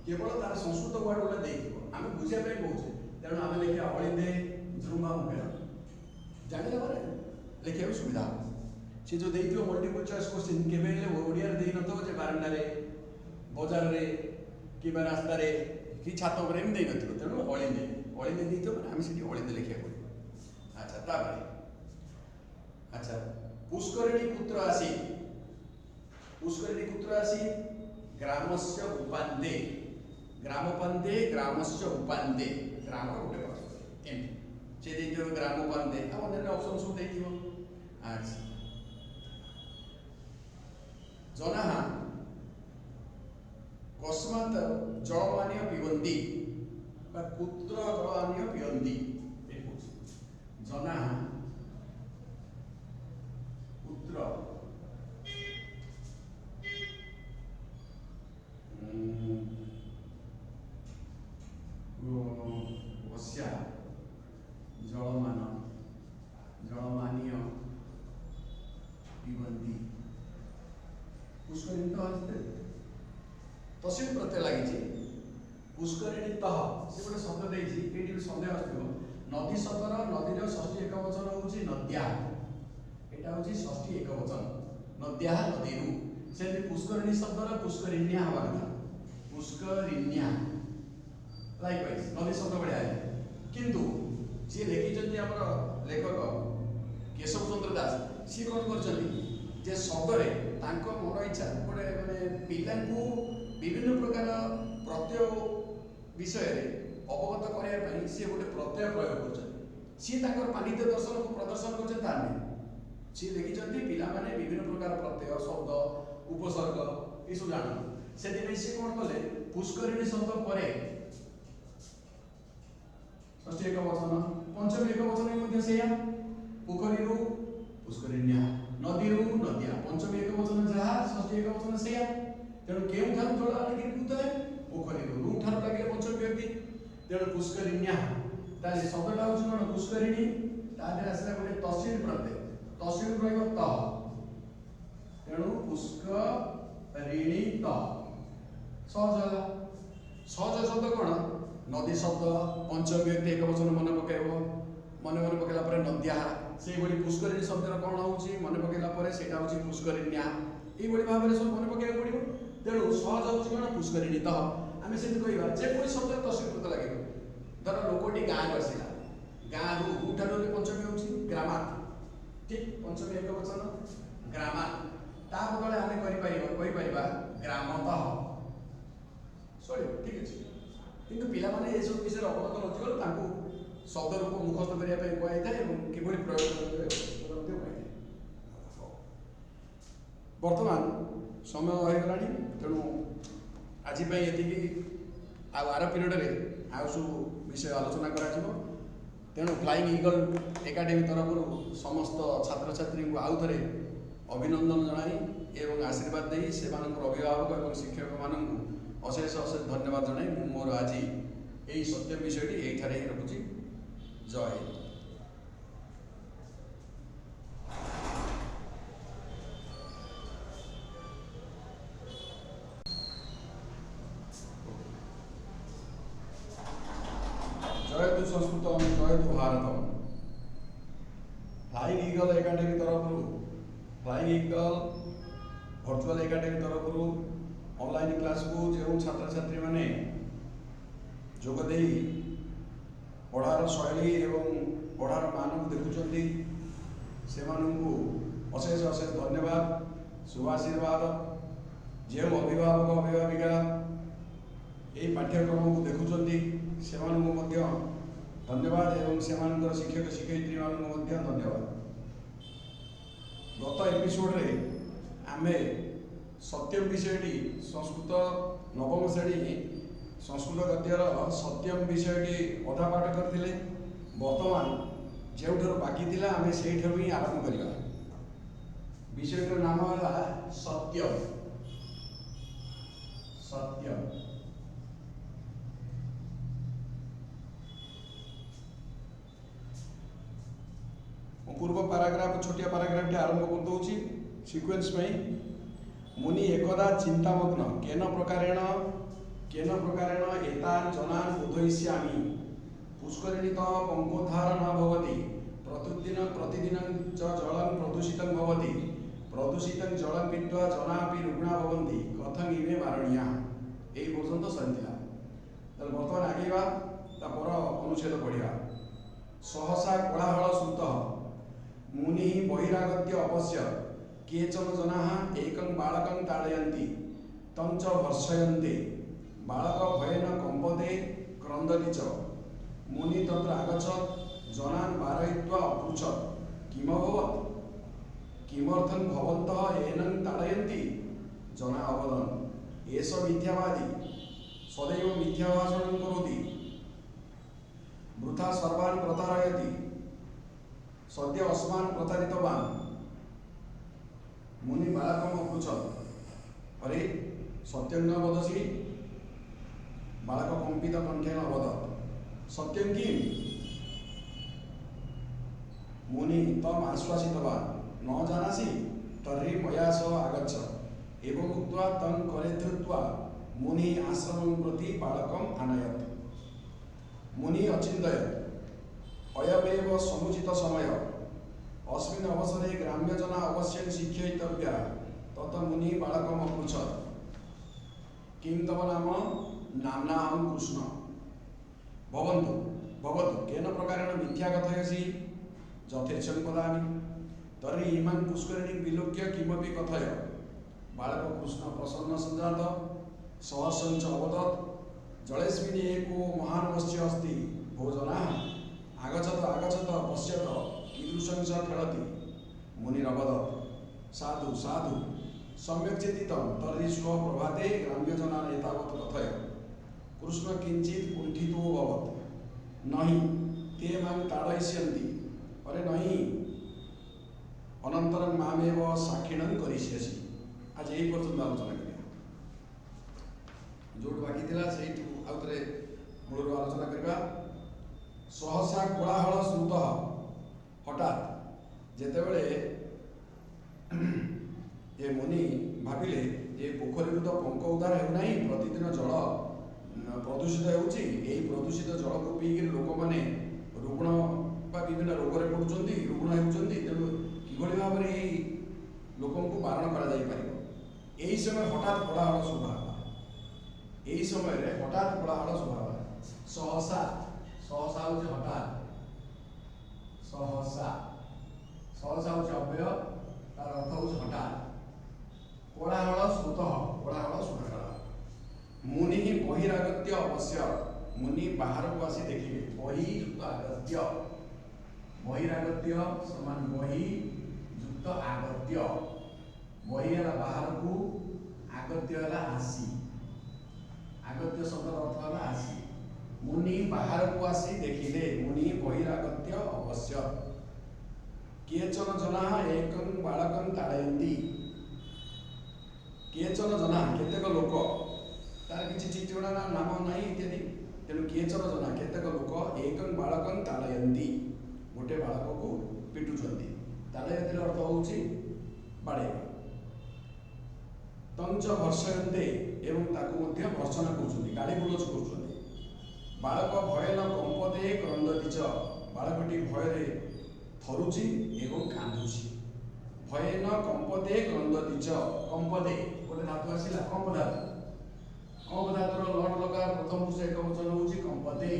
Speaker 1: केवल तार संस्कृत वर्ड गुडा देइथियो आमे बुझिया पे कहूचे तेणु आमे लिखिया अलिंदे जृंभा मुखेन जानिला बारे लिखिया भी सुविधा से जो देइथियो मल्टीपल चॉइस क्वेश्चन केबेले ओडिया देइ नथो जे बारंडा रे बाजार रे कि रास्ता रे कि छात ऊपर एम देइ नथियो तेणु अलिंदे देइथियो माने आमे सेठी अलिंदे लिखिया पड़िबो अच्छा तापरे अच्छा पुष्करिणी पुत्र आसी ग्रामस्य उपान्ते ग्रामोपान्ते ग्रामस्य उपान्ते ग्राम गोटे प्रश्न एम से देइथियो ग्रामोपान्ते आ अन्य ऑप्शन सब देइथियो अच्छा जनाः कस्मात् जलपानीय पिबन्ति बा पुत्र जलपानीय पिबन्ति जनाः पुत्र वस्या जलमानीय पिबन्ति पुष्करिणी तहसील प्रत्यय लगी पुष्करिणी तह से गोटे शब्द देती सन्देह आसो नदी शब्दर नदीर षष्ठी एक वचन हूँ नद्या ये एटा होची षष्ठी एकवचन नद्या नदीरु से पुष्करिणी शब्दर पुष्करिण्या हवा कथा पुष्करिण्या लाइकवाइज नदी शब्द बढ़िया है किंतु जी लिखिं आम लेखक केशव चंद्र दास सी कौन कर शब्द मन इच्छा गोटे माने पिला विभिन्न प्रकार प्रत्यय विषय अवगत करने सी गोटे प्रत्यय प्रयोग कर पांडित्य दर्शन को प्रदर्शन कर सी लिखिं पिलाने विभिन्न प्रकार प्रत्यय शब्द उपसर्ग ये सब जान से सी कौन कले पुष्करिणी शब्द पर षष्ठी एक वचन पंचमी एक वचन से पोखरी पुष्करिण्या नदी नदिया पंचमी एक वचन जहाँ षष्ठी एक वचन से तेणु केउ ठार जल आनिक पिउतले पोखरी लू ठार लगे पंचमी व्यक्ति तेणु पुष्करिण्या ताले शब्दटा होची कोन पुष्करिणी तादे आसला गोटे तहसील प्रत्यय तहसील प्रयोग त तेणु पुष्करिणी त सहज सहज शब्द कोन नदी शब्द पंचमी व्यक्ति एक वचन मन पकेबो मन मन पकेला पर नद्या से बड़ी पुष्करिणी शब्द कौन होची मन पकेला पर सेटा होची पुष्करिण्या ए बड़ी भाव रे सब मन पकेला पड़िबो तेणु सहज होची कोन पुष्करिणी त आमे से कहबा जे कोई शब्द तहसील प्रत्यय लागिबो धर लोकोटी गाँ को आसिला गाँ रु उठारो पंचमी होची ग्रामा ठीक पंचमी एक वचन ग्रामा ता बदले आमे कहि परिबा ग्रामतः सॉरी ठीक अछि किंतु पिला माने ए सब विषय अवगत नथिबो तांको शब्द रूप मुखस्थ करिया पे कोइ थाए एवं किबोली प्रयोग करबे वर्तमान समय हो गलानी तेणु आज एति आ 12 पीरियड रे आ सब विषय आलोचना करा तेणु फ्लाइंग ईगल एकाडेमी तरफ समस्त छात्र छात्री को आउ थे अभिनंदन जनाई एवं आशीर्वाद दे से अभिभावक और शिक्षक मानू अशेष अशेष धन्यवाद जनाई मोर आज यही सत्य विषयटी यही रखुची जय जय तु संस्कृत जय तु भारत फ्लाइंग ईगल एकाडेमी तरफ फ्लाइंग ईगल वर्चुअल एकाडेमी तरफ ऑनलाइन क्लास को जो छात्र छात्री माने जोगदे पढ़ार शैली एवं पढ़ार मान को देखुंटे से अशेष अशेष धन्यवाद शुभाशीर्वाद जो अभिभावक अभिभाविका यही पाठ्यक्रम को देखुंटे से धन्यवाद एवं से शिक्षक शिक्षयित्री मान धन्यवाद गत एपिसोड रे आमे सत्यम विषयटी संस्कृत नवम श्रेणी संस्कृत गद्यर सत्यम विषयटी अधा पाठ करथिले वर्तमान जो बाकी थिला आमे से ही आरंभ करिया विषयटर नाम है सत्यम सत्यम पूर्व पैराग्राफ छोटिया पैराग्राफ आरंभ कर दूची सीक्वेंस में मुनि एकदा चिंतामग्न केन प्रकारेण एतान जनान बोधयिष्यामि पुष्करिणीतः पंकोद्धार न भवति प्रतिदिन च जलं प्रदूषितं भवति प्रदूषितं जलं पीत्वा जना अपि रुग्णा भवन्ति कथं इमे वारणीया एई पर्यंत सरिला तल वर्तमान आगेबा तापर अनुच्छेद पढ़िबा सहसा कोलाहल श्रुतः मुनि बहिरागत्य अपश्य केचन जनाः एकं बालकं ताडयन्ति तं च भर्षयन्ते बालक भयेन कम्पते क्रन्दति च मुनि तत्र आगच्छत् जनान् वारयित्वा अपृच्छत् किमभवत् किमर्थं भवन्तः एनं ताडयन्ति जना अवदन् एष मिथ्यावादी सदैव मिथ्याभाषणं करोति वृथा सर्वान् प्रतारयति सद्य अस्मान् प्रतारितवान् मुनि बालकम् अपृच्छत् अरे सत्यं न वदसि बालक कंपित कंठेन अवदत् सत्यं किम् मुनि तम् आश्वासितवान् न जानासि तर्हि मया सह आगच्छ एवम् उक्त्वा तं करे धृत्वा मुनि आश्रमं प्रति बालकम् आनयत् मुनि अचिन्तयत् अयमेव समुचित समय अस्मिन् अवसरे ग्राम्यजना अवश्यं शिक्षयितव्या तत मुनि बालकमपृच्छत् किं तव नाम नाम्नाहं कृष्ण भवन्तु भवतु केन प्रकारेण मिथ्या कथयसि यथेच्छं वदामि तर्हि इमां पुष्करिणीं विलोक्य किमपि कथय बालक कृष्ण प्रसन्न सञ्जात सहर्षं च अवदत् जलेऽस्मिन् एको महान् मत्स्य अस्ति भोजनाः आगच्छत आगच्छत पश्यत कीदृशं च खेलति मुनिरवदत् साधु साधु सम्यक् चिन्तितं तर्हि श्वः प्रभाते ग्राम्यजनान् एतावत् कथय कृष्ण किञ्चित् कुण्ठितोऽभवत् नहि ते मां ताडयिष्यन्ति अरे नहि अनन्तरं मामेव साक्षिणं करिष्यसि आज यही पर्यंत आलोचना करिया जोट बाकी थिला सेठु आउतरे मूलर आलोचना करिबा सहसा कोलाहल श्रुतः हठात जेतेबेले ये मुनि भाविले जे पोखरी तो पंक उद्धार हेउ नाही प्रतिदिन जल प्रदूषित होउची एही प्रदूषित जल को पीकर लोक माने रुग्ण बा विभिन्न रोग रे पडुचंती रुग्ण हेउचंती तेणु किभଳି भाବରେ एही लोकंकु बारण करा जाई परिबो एही समय हठात कोलाहल शुभा एही समय रे हठात कोलाहल शुभा सहसा सहसा होउची हठात सहसा सहसा होउची अव्यय तार अर्थ होउची हठात कोलाहल श्रुतः कोलाहल शुभा मुनि बहिरागत्य अवश्य मुनि बाहर को आसी देखिले बहिरागत्य बहिरागत्य समान बहि युक्त आगत्य बहि है बाहर को आगत्य है आसी आगत्य शब्द अर्थ है आसी मुनि बाहर को आसी देखिले मुनि बहिरागत्य अवश्य केचन जना एकं बालकं ताडयन्ति केचन जना केतेक लोक तार किछि चिठिगुड़ा नाम नाही इत्यादि तेणु केचन जना केतेक लोक एकं बालकं ताडयन्ति गोटे बालक को पिटुचंती ताडयति अर्थ होउची बाड़ेबा तंच भर्षयन्ते एवं ताकु मध्ये भर्षण करूचंती गाली गुलोच करूचंती बालक भयन कंपदे क्रंदति च बालकटी भयरे थरुची एवं कांदुची भयन कंपदे क्रंदति च कंपदे गोटे धातु आसिला कंप धातु कंप धातुर लट लगा प्रथम पुरुष एकवचन होउची कंपदे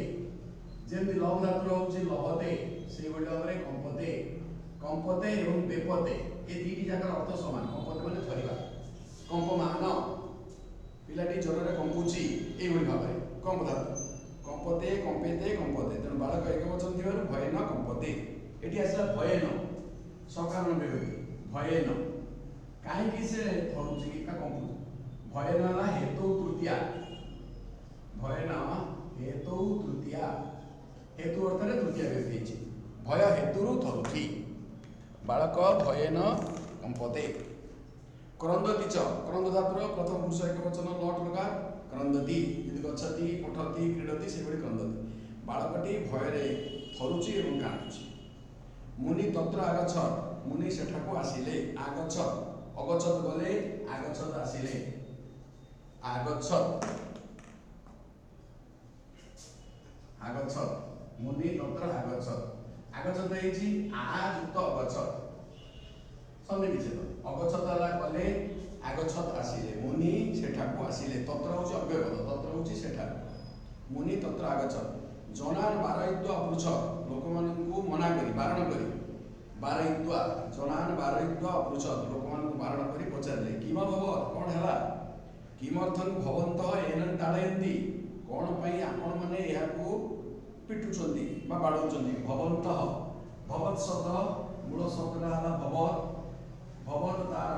Speaker 1: जेमति लव धातुर होउची लहते से भली भाबरे कंपदे कंपदे एवं पेपदे ए दीटी जाकर अर्थ समान कंपदे माने थरिबा कंपमान पिलाटी जररे कंपुची ए भली भाबरे कंप धातु कंपदे कंपेते कंपदे तेणु बालक एकवचन थिबारु भयन कंपदे एटी आसला भयन सकारण विभक्ति भयन काहे कि से थरुची कि का कंपु भयन ला हेतु तृतीया भयन हेतु तृतीया हेतु अर्थ रे तृतीया विभक्ति छि भय हेतुरु थरुची बालक भयन कंपदे क्रंदति च क्रंद धातुर प्रथम पुरुष एकवचन लट लगा क्रंदति यदि गच्छति पठति क्रीडति से भली क्रंदति बालकटी भयरे थरुची एवं कांदुची मुनि तत्र आगच्छत् मुनि सेठाको आसिले आगच्छत् अगच्छत् गले आगच्छत् आसिले आगच्छत् आगच्छत् मुनि तत्र आगच्छत् आगच्छत् हेछि आ युक्त अगच्छत् सन्धि विच्छेद अगच्छत् हला गले आगच्छत् आसिले मुनि सेठाको आसिले तत्र होछि अव्ययपद तत्र होछि सेठा मुनि तत्र आगच्छत् जनान बारयित्वा अपृच्छत् लोकमानंकु मना करी बारण करी बारयित्वा जनान बारयित्वा अपृच्छत् लोकमानंकु बारण करी पचारले किम भवत् कोन हला किमर्थं भवन्तः एनं ताडयन्ति कोन पई आपण माने एहाकु पिटुचंती बा बाडुचंती भवन्तः भवत् शब्द मूल शब्द हला भवत् भवत् तार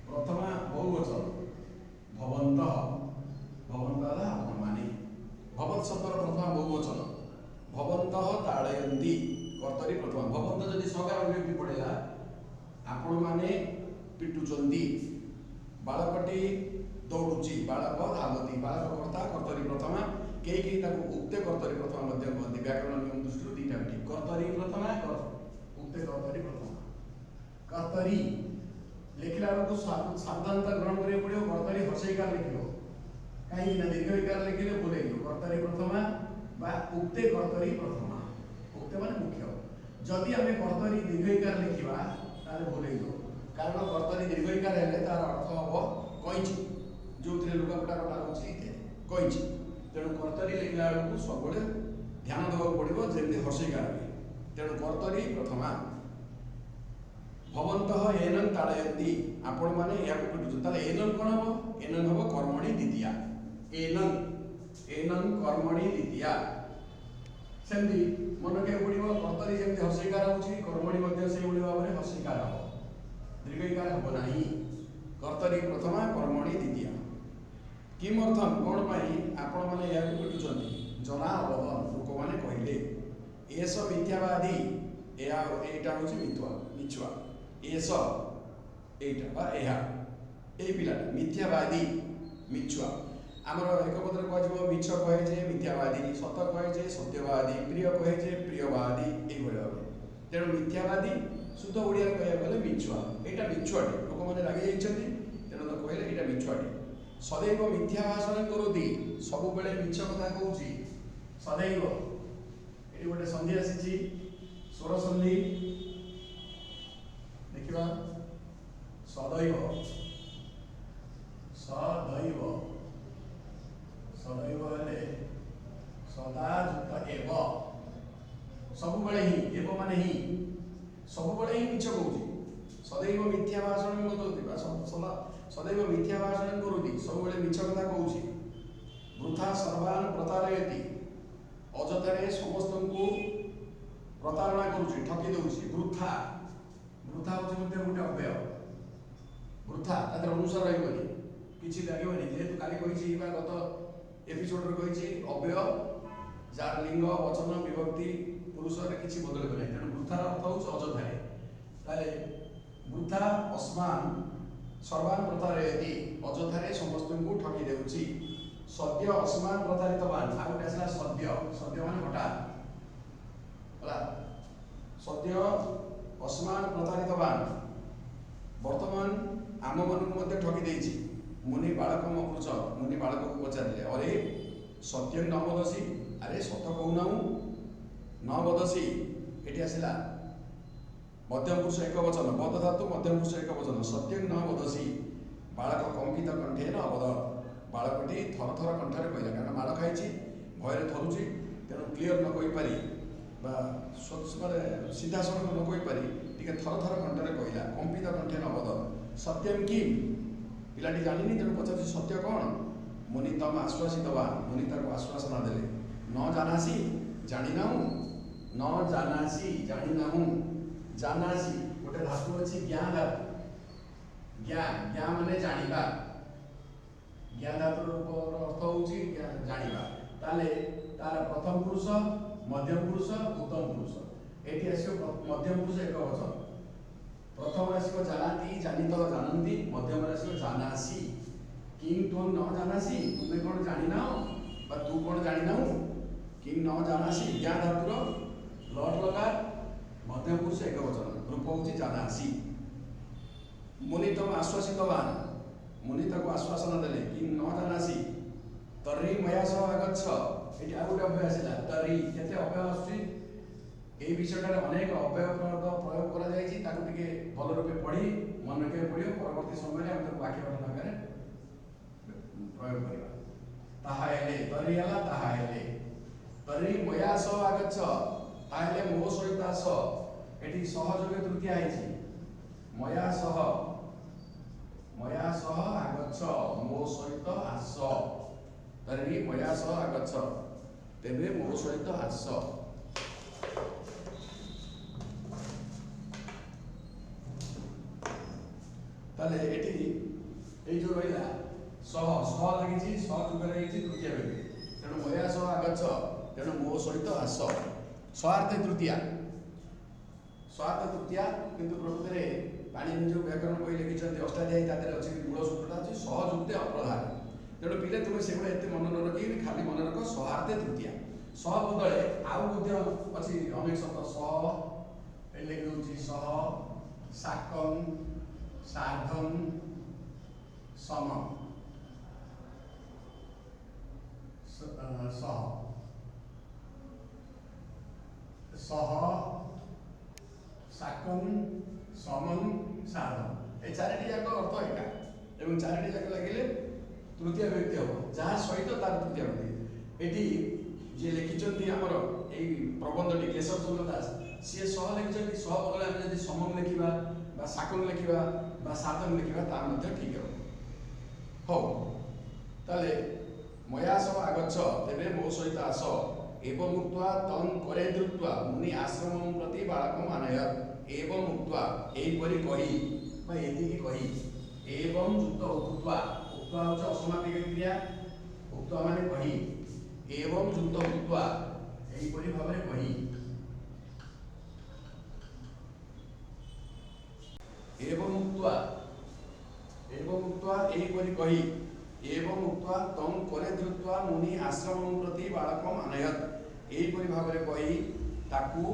Speaker 1: प्रथमा बहुवचन भवन्तः भवन्तः आपण माने भवत् शब्द प्रथमा बहुवचन भवन्तः ताडयन्ति कर्तरी प्रथमा भवन्त जदि सकार विभक्ति पड़ेला आपण माने पिटुचंती बालकटी दौड़ुची बालक धावती बालक कर्ता कर्तरी प्रथमा केही केही ताकु उक्ते कर्तरी प्रथमा मध्य कहନ୍ତି व्याकरण नियम दृष्टिରୁ दीटा ठीक कर्तरी प्रथमा उक्ते कर्तरी प्रथमा कर्तरी लिखला बेलू सावधानता ग्रहण करिया पड़ियो कर्तरी हर्षयकार लिखियो कहीं ना दीर्घयकार लिखिले बोलेइयो कर्तरी प्रथमा बा उक्ते कर्तरी प्रथमा उक्ते माने मुख्य जदि आम कर्तरी दीर्घईकार लिखा ताले भूल हो कारण कर्तरी दीर्घईकार हेले तार अर्थ हम कईची जो लुगापटा कटा रोचे कईची तेणु कर्तरी लिखला बेलू सब ध्यान देवा पड़ो जमी हर्षिकार तेणु कर्तरी प्रथमा भवंत एनं ताड़यती आपण मैंने यहाँ पिटुच ताले एनं कौन हम एनं हम कर्मणि द्वितीया एनं कर्मणि द्वितीया सेमती मन के पड़ो कर्तरी जमी हर्षिकार होची कर्मणि से भाव में हर्षिकार हम दीर्घईकार हम ना कर्तरी प्रथमा कर्मणि द्वितीया किमर्थम कौन आपण मैंने यहाँ पिटुंट जना अवधन लोक मैंने कहले एस मिथ्यावादी यहाँ हूँ मिछुआ एस एटा ए पिलाटा मिथ्यावादी मिछुआ आमर एक पदर कह मिछ कहे मिथ्यावादी सत कहे सत्यवादी प्रिय कहे प्रियवादी ये भाव तेणु मिथ्यावादी शुद्ध ओडिया कह गले मिछुआ यहाँ मिछुआटे लोक मैंने लगे जाइए तेणु तो कहले यहाँ मिछुआटे सदैव मिथ्या भाषण करोति सब बेले मिछ कथा कहूँ सदैव ये गोटे संधि आसी स्वर संधि देखा सदैव सदैव सदैव हेले सदा जुक्त एव सब बेले ही एव माने ही सब बेले ही मिछ कहूँ सदैव मिथ्या भाषण सदैव मिथ्या भाषण करोति सब बेले मिछ कथा कहूँ वृथा सर्वान् प्रतारयति अजथारे समस्त को प्रतारणा करुच्ची ठकी दूसरी वृथा वृथा हूँ गोटे अव्यय वृथा तार अनुसार रही किसी लगे जेहेतु काली कही गत एपिसोड कही अव्यय जार लिंग वचन विभक्ति पुरुष किसी बदल कर तेणु वृथार अर्थ हूँ अजथारे ताले वृथा अस्मान सर्वान् प्रतारयति अजथारे समस्त को ठकी देउछि सद्य अस्मान प्रतारितवान आ गोटे आसला सद्य सद्य मान हटा सद्य अस्मान प्रतारितवान वर्तमान आम मन ठकी देछि मुनि बालक मृच मुनि बालक को पचारे अरे सत्य न बदसी अरे सत कहूना न बदसी ये आसला मध्यम पुरुष एक वचन बद धातु मध्यम पुरुष एक वचन सत्य न बदसी बालक कंपित कंठे न अवद बालकटी थर थर कंठार कहला कारण माड़ खाई भय थरुची तेणु क्लीयर न कहीपरि माने सीधा सड़क न कहीपरि टे थर थर कंठार कहला कंपित कंठे न अवद सत्यम कि पिलाटी जानी तेणु पचार सत्य कौन मुनि तम आश्वासितवान मुनि तार आश्वासना देले न जानासी जाना न जानासी जाना जानासी गोटे धातु अच्छी ज्ञा धातु ज्ञा ज्ञा माने जानिबा ज्ञा धातुर अर्थ हूँ जानिबा ताले तार प्रथम पुरुष मध्यम पुरुष उत्तम पुरुष ये आसो मध्यम पुरुष एक वचन प्रथम आसो जानाति जानी तो जानती मध्यम आसो जानासी किंग तुम न जानासी तुम्हें कौन जानी ना तू कौन जानी ना किंग न जानासी ज्ञा धातुर लट लगा मध्यम पुरुष एक वचन रूप हूँ जानासी मुनि तम आश्वासितवान मुनि ताको आश्वासन देले कि न जानासी तर्री मया सह आगच्छ ये आ गोटे अव्यय आसला तर्री केते अव्यय आसुची ए विषयटार अनेक अव्यय प्रयोग करा जायछि ताको टिके भल रूपे पढ़ी मन रखे पड़ियो परवर्ती समय हम ताको वाक्य गठन आगे प्रयोग करिबा ताहा हेले तर्री हला ताहा हेले तर्री मया सह आगच्छ ताहेले मो सहित आस एठी सहयोगे तृतीया आइछि मया सह आगच्छ मो सहित आस तर्हि मया सह आगच्छ तेबे मो सहित आस ताले एठी ए जो रहिला सह सह लागिछि सह जुग रहिछि तृतीया व्यक्ति तेणु मया सह आगच्छ तेणु मो सहित आस स्वार्थ तृतीया किंतु प्रकृति पाणिनि जो व्याकरण बही लिखिं अष्टाध्यायी अच्छी मूल सूत्रटा अच्छी सहजुक्ते अप्रधान तेणु पिले तुम्हें से एत मन न रखी खाली मन रख सहार्थे तृतीया सह बदले आउ अच्छी अनेक शब्द सह लिखि सह साकं सार्धं सम सह सह साकं समं साधं ए चारिटी जाक अर्थ एका एवं चारिटी जाक लगे तृतीय व्यक्ति हम जहाँ सहित तार तृतीय व्यक्ति एटी जे लिखिछन्ती हमर एई प्रबंधटी केशव चंद्र दास सी सह लिखिछन्ती सह बदले हम जदि समम लिखिबा बा साकं लिखिबा बा साधं लिखिबा ता मध्ये ठीक हो ताले मया सह आगच्छ तेबे मो सहित आस एवं उक्त्वा तं करे द्रुत्वा मुनि आश्रमं प्रति बालकं आनयत् एवं उक्त्वा एपरि कहि बा एतिकी कहि एवं युक्त उक्त्वा उक्त्वा होछ असमापिक क्रिया उक्त्वा माने कहि एवं युक्त उक्त्वा एपरि भाबरे कहि एवं उक्त्वा एपरि कहि एवं उक्त्वा तं करे द्रुत्वा मुनि आश्रमं प्रति बालकं आनयत् एपरि भाबरे कहि ताकू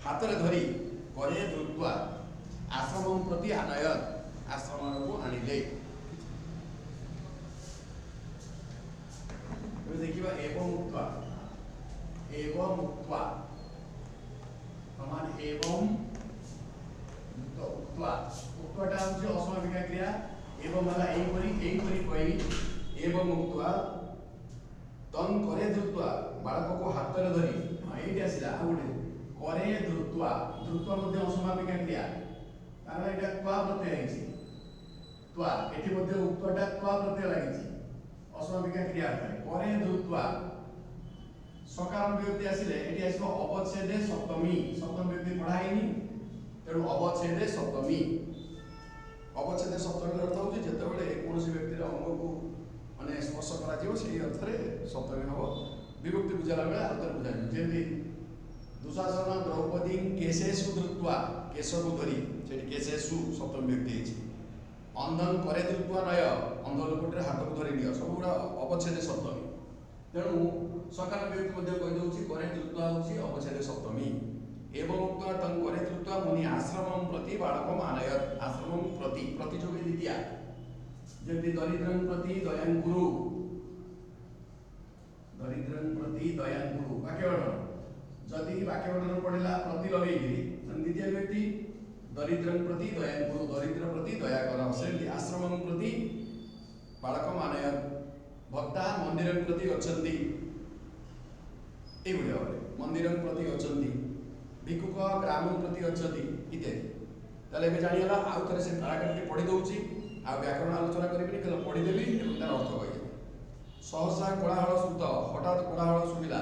Speaker 1: हातरे धरी करे द्रुत्वा आश्रमं प्रति आनयत् आश्रम को आनिले देखिबा एवं उक्त्वा समान एवं उक्त्वाटा होची असमापिका क्रिया एवं वाला एई परी कहि एवं उक्त्वा तं करे द्रुत्वा बालक को हाथ रे धरी एइटी आसिला आ गुटे करे द्रुत्वा मध्ये असमापिका क्रिया कारण एटा त्वा प्रत्यय आइछि त्वा एठी मध्ये उक्त्वाटा त्वा प्रत्यय लागिछि असमापिका क्रिया करे द्रुत्वा सकाराम व्यक्ति आसिले एठी आसिबो अवच्छेदे सप्तमी सप्तम व्यक्ति पढाइनी तेणु अवच्छेदे सप्तमी अर्थ होची जेतेबेले कोनोसी व्यक्तिर अंग को माने स्पर्श करा जिवो सेही अर्थ रे सप्तमी हबो विभक्ति बुझाला बेला अर्थ बुझा जेंति दुशासन द्रौपदी केशेषु धृत्वा केश को धरी सेठी केशेषु सप्तम व्यक्ति हिची अंधन करे धृत्वा नय अंध लोकटे हाथ को धरी नियो सब गुडा अवच्छेदे सप्तमी तेणु सकाराम व्यक्ति मध्ये कहि दउची करे धृत्वा होची अवच्छेदे सप्तमी एवं उक्त्वा तं करे धृत्वा मुनि आश्रमं प्रति बालकं आनयत् आश्रमं प्रति जोगे द्वितीया जेति दरिद्रं प्रति दयां कुरु वाक्यवर्णन जदि वाक्यवर्णन पढ़िला प्रति लगेगी द्वितीय व्यक्ति दरिद्रं प्रति दयां कुरु दरिद्र प्रति दया कर सेमति आश्रमं प्रति बालकं आनयत् भक्ता मंदिरं प्रति गच्छन्ति एई भलिया मंदिरं प्रति गच्छन्ति भिक्षुक ग्राम प्रति गच्छति इत्यादि ताले बे जानि हला आउ थरे से काराकरटी पढि दउची आ व्याकरण आलोचना करिबिनी केवल पढि देली एवं तार अर्थ कहि सहसा कोलाहल सुत हठात कोलाहल सुबिला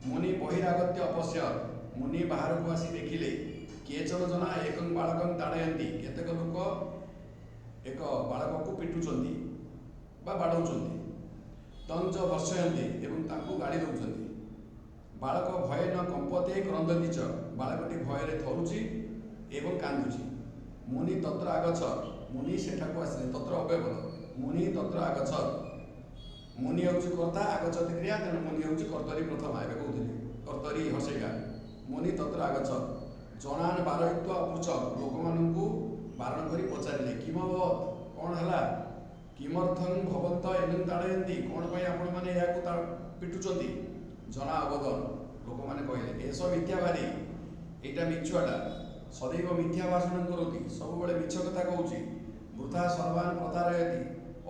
Speaker 1: मुनि बहिरागत्य अपश्य मुनि बाहर को आसी देखिले केचन जना एकं बालकं ताडयन्ति केतेक लोक एक बालक को पिटुचंती बा बाडौचंती तंच वर्षयन्ति एवं ताकू गाड़ी दउचंती बालक भय न कंपते क्रंदती च बालकटी भय थरुची एवं कांदुची मुनि तत्र आगच्छ मुनि सेठाको आसिले तत्र अव्यय मुनि तत्र आगच्छ मुनि होची कर्ता आगच्छति क्रिया तेणु मुनि होची कर्तरी प्रथम आबे कहउथिले कर्तरी हसेगा मुनि तत्र आगच्छ जनान बारयित्वा अपृछ लोकमानंकु बारण करी पचारिले किमवत कोन हला किमर्थं भवन्त एनं ताडयन्ति कोन पय आपण माने याकु पिटुचंती जना अवदन लोक माने कहले एस मिथ्यावादी एटा मिछुआटा सदैव मिथ्या भाषण करती सब बेले मिछ कथा कहूची वृथा सर्वान प्रतारयति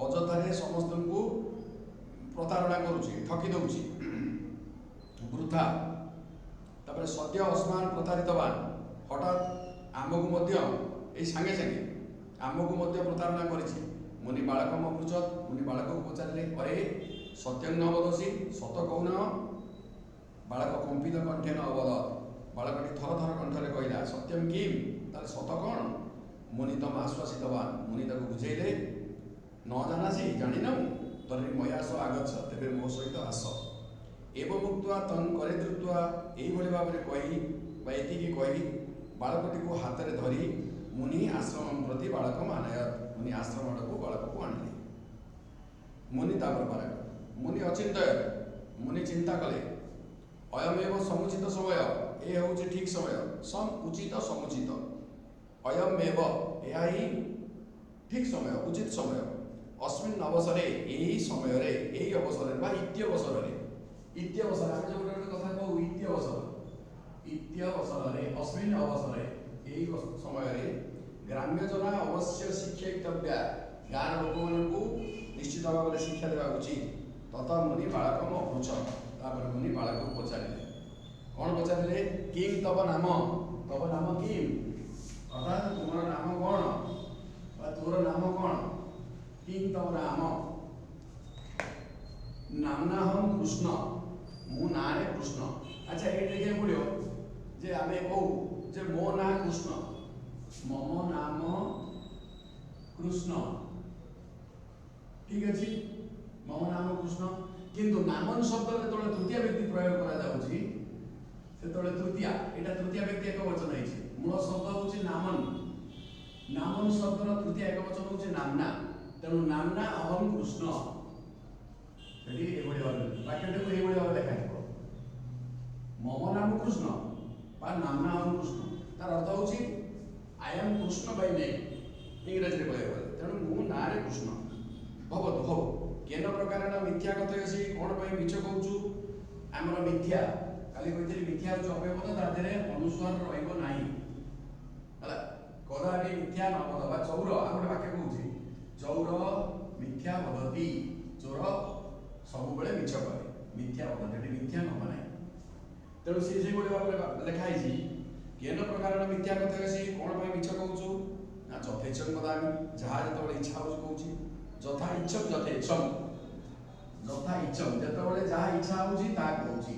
Speaker 1: अजथारे समस्तंकु प्रतारणा करूची ठकी दउची वृथा तापर सद्य अस्मान प्रतारितवान हठात आमको मध्य ए संगे संगे आमको मध्य प्रतारणा करिछि मुनि बालकम पृछत मुनि बालक को पचारिले अरे सत्यं न वदसि सत कहून बालक कंपित कंठे न अवदत बालकटी थर थर कंठरे कहला सत्यम किम ताले सत कौन मुनि तम आश्वासितवान मुनि ताको बुझेइले न जानासी जानि न तर्हि मया सह आगच्छ तेबे मो सहित आस एवं उक्त्वा तं करे धृत्वा एई भली भाबरे कहि बा एतिकी कहि बालकटी को हाथ रे धरी मुनि आश्रमं प्रति बालकं आनयत् मुनि आश्रम को बालक को आनिले मुनि तापर बालक मुनि अचिंतयत् मुनि चिंता कले अयमेव समुचित समय ए होची ठीक समय सम उचित समुचित अयमेव एहा ही ठीक समय उचित समय अस्मिन् अवसरे एही समय रे एही अवसर बा इत्यवसर हम जो कथा कहू इत्यवसर रे अस्मिन् अवसरे यही समय ग्राम्य जना अवश्य शिक्षयितव्या गाँव लोक मान निश्चित भाव में शिक्षा देवा उचित तथा मुनि बालक अभ्रुच तापर मुनि बालक को पचारे कौन पचारे किं तब नाम किं अर्थात तुम नाम कौन तोर नाम कौन किं तब नाम नामना हम कृष्ण मु ना रे कृष्ण। अच्छा ये देखिए पड़ो जे आम कहू जे मो ना कृष्ण मम नाम कृष्ण ठीक अच्छे मम नाम कृष्ण किंतु नामन शब्द जो तृतीय व्यक्ति प्रयोग करा तृतीया एटा तृतीय व्यक्ति एक वचन है मूल शब्द हूँ नामन नामन शब्द तृतीय एक वचन हूँ नामना तेणु नामना अहम कृष्ण वाक्यटी को ये लिखा मम नाम कृष्ण नामना अहम कृष्ण तार अर्थ हूँ I am Krishna by name इंग्रजी में कहते तेणु मु ना रे कृष्ण भवतु भव केन प्रकार मिथ्या कथयसी कौन पर मिछ कहूँ आमर मिथ्या काली कही मिथ्या हूँ अव्यपद तादे अनुस्वार रहा कदा भी मिथ्या न बद चौर आ गए वाक्य कहूँ चौर मिथ्या बदती चोर सब मिछ कहे मिथ्या बदती मिथ्या न बनाए तेणु से लिखाई केन प्रकार मिथ्या कथयसी कौन पर मिछ कहूँ ना यथेच्छम वदामि जहाँ जो इच्छा हो कहूँ यथा इच्छम यथेच्छम यथा इच्छम जो जहाँ इच्छा हो कहूँ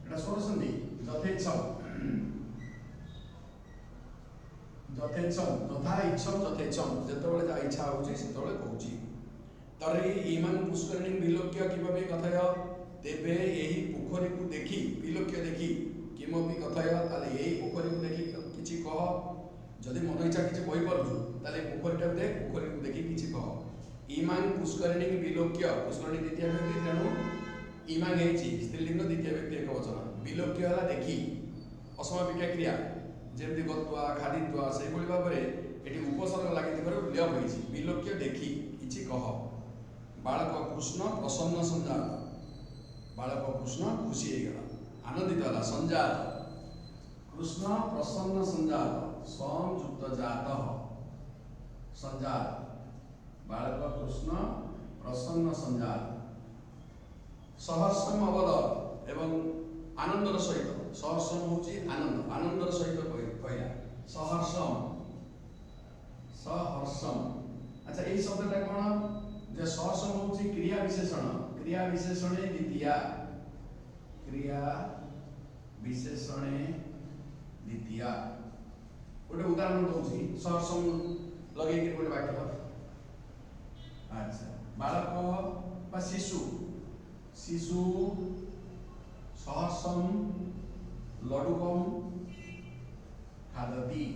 Speaker 1: एटा स्वर संधि यथेच्छम यथेच्छम यथा इच्छम यथेच्छम जो जहाँ इच्छा हो कहूँ तर्हि इमं पुष्करिणीं विलोक्य किमपि कथय तेबे यही पोखरी को देखी विलोक्य देखी किमपि कथय ताले यही पोखरी को देखी किछि कह जदि मन इच्छा किछि कहि परजु ताले पोखरीटा देख पोखरी को देखी किछि कह इमां पुष्करिणीं विलोक्य पुष्करिणी द्वितीय व्यक्ति तेणु इमां हेछि स्त्रीलिंग द्वितीय व्यक्ति एक वचन विलोक्य हला देखी असमापिका क्रिया जेमति गत्वा खादित्वा से भली भाव रे एठी उपसर्ग लागिथिबार उल्लेख होइछि विलोक्य देखी किछि कह बालक कृष्ण प्रसन्न संजात बालक कृष्ण खुशी हो गला आनंदित होला संजात कृष्ण प्रसन्न संजात संयुक्त जात संजात बालक कृष्ण प्रसन्न संजात सहर्षम अवदत एवं आनंदर सहित सहर्षम होची आनंद आनंदर सहित कहला सहर्षम सहर्षम। अच्छा यही शब्दटा कौन जे सहर्षम होची क्रिया विशेषणे द्वितीया क्रिया विशेषणे द्वितीया गोटे उदाहरण दूसरी सहर्षम लगे गोटे वाक्य अच्छा बालक बा शिशु शिशु सहर्षम लडुकम खादति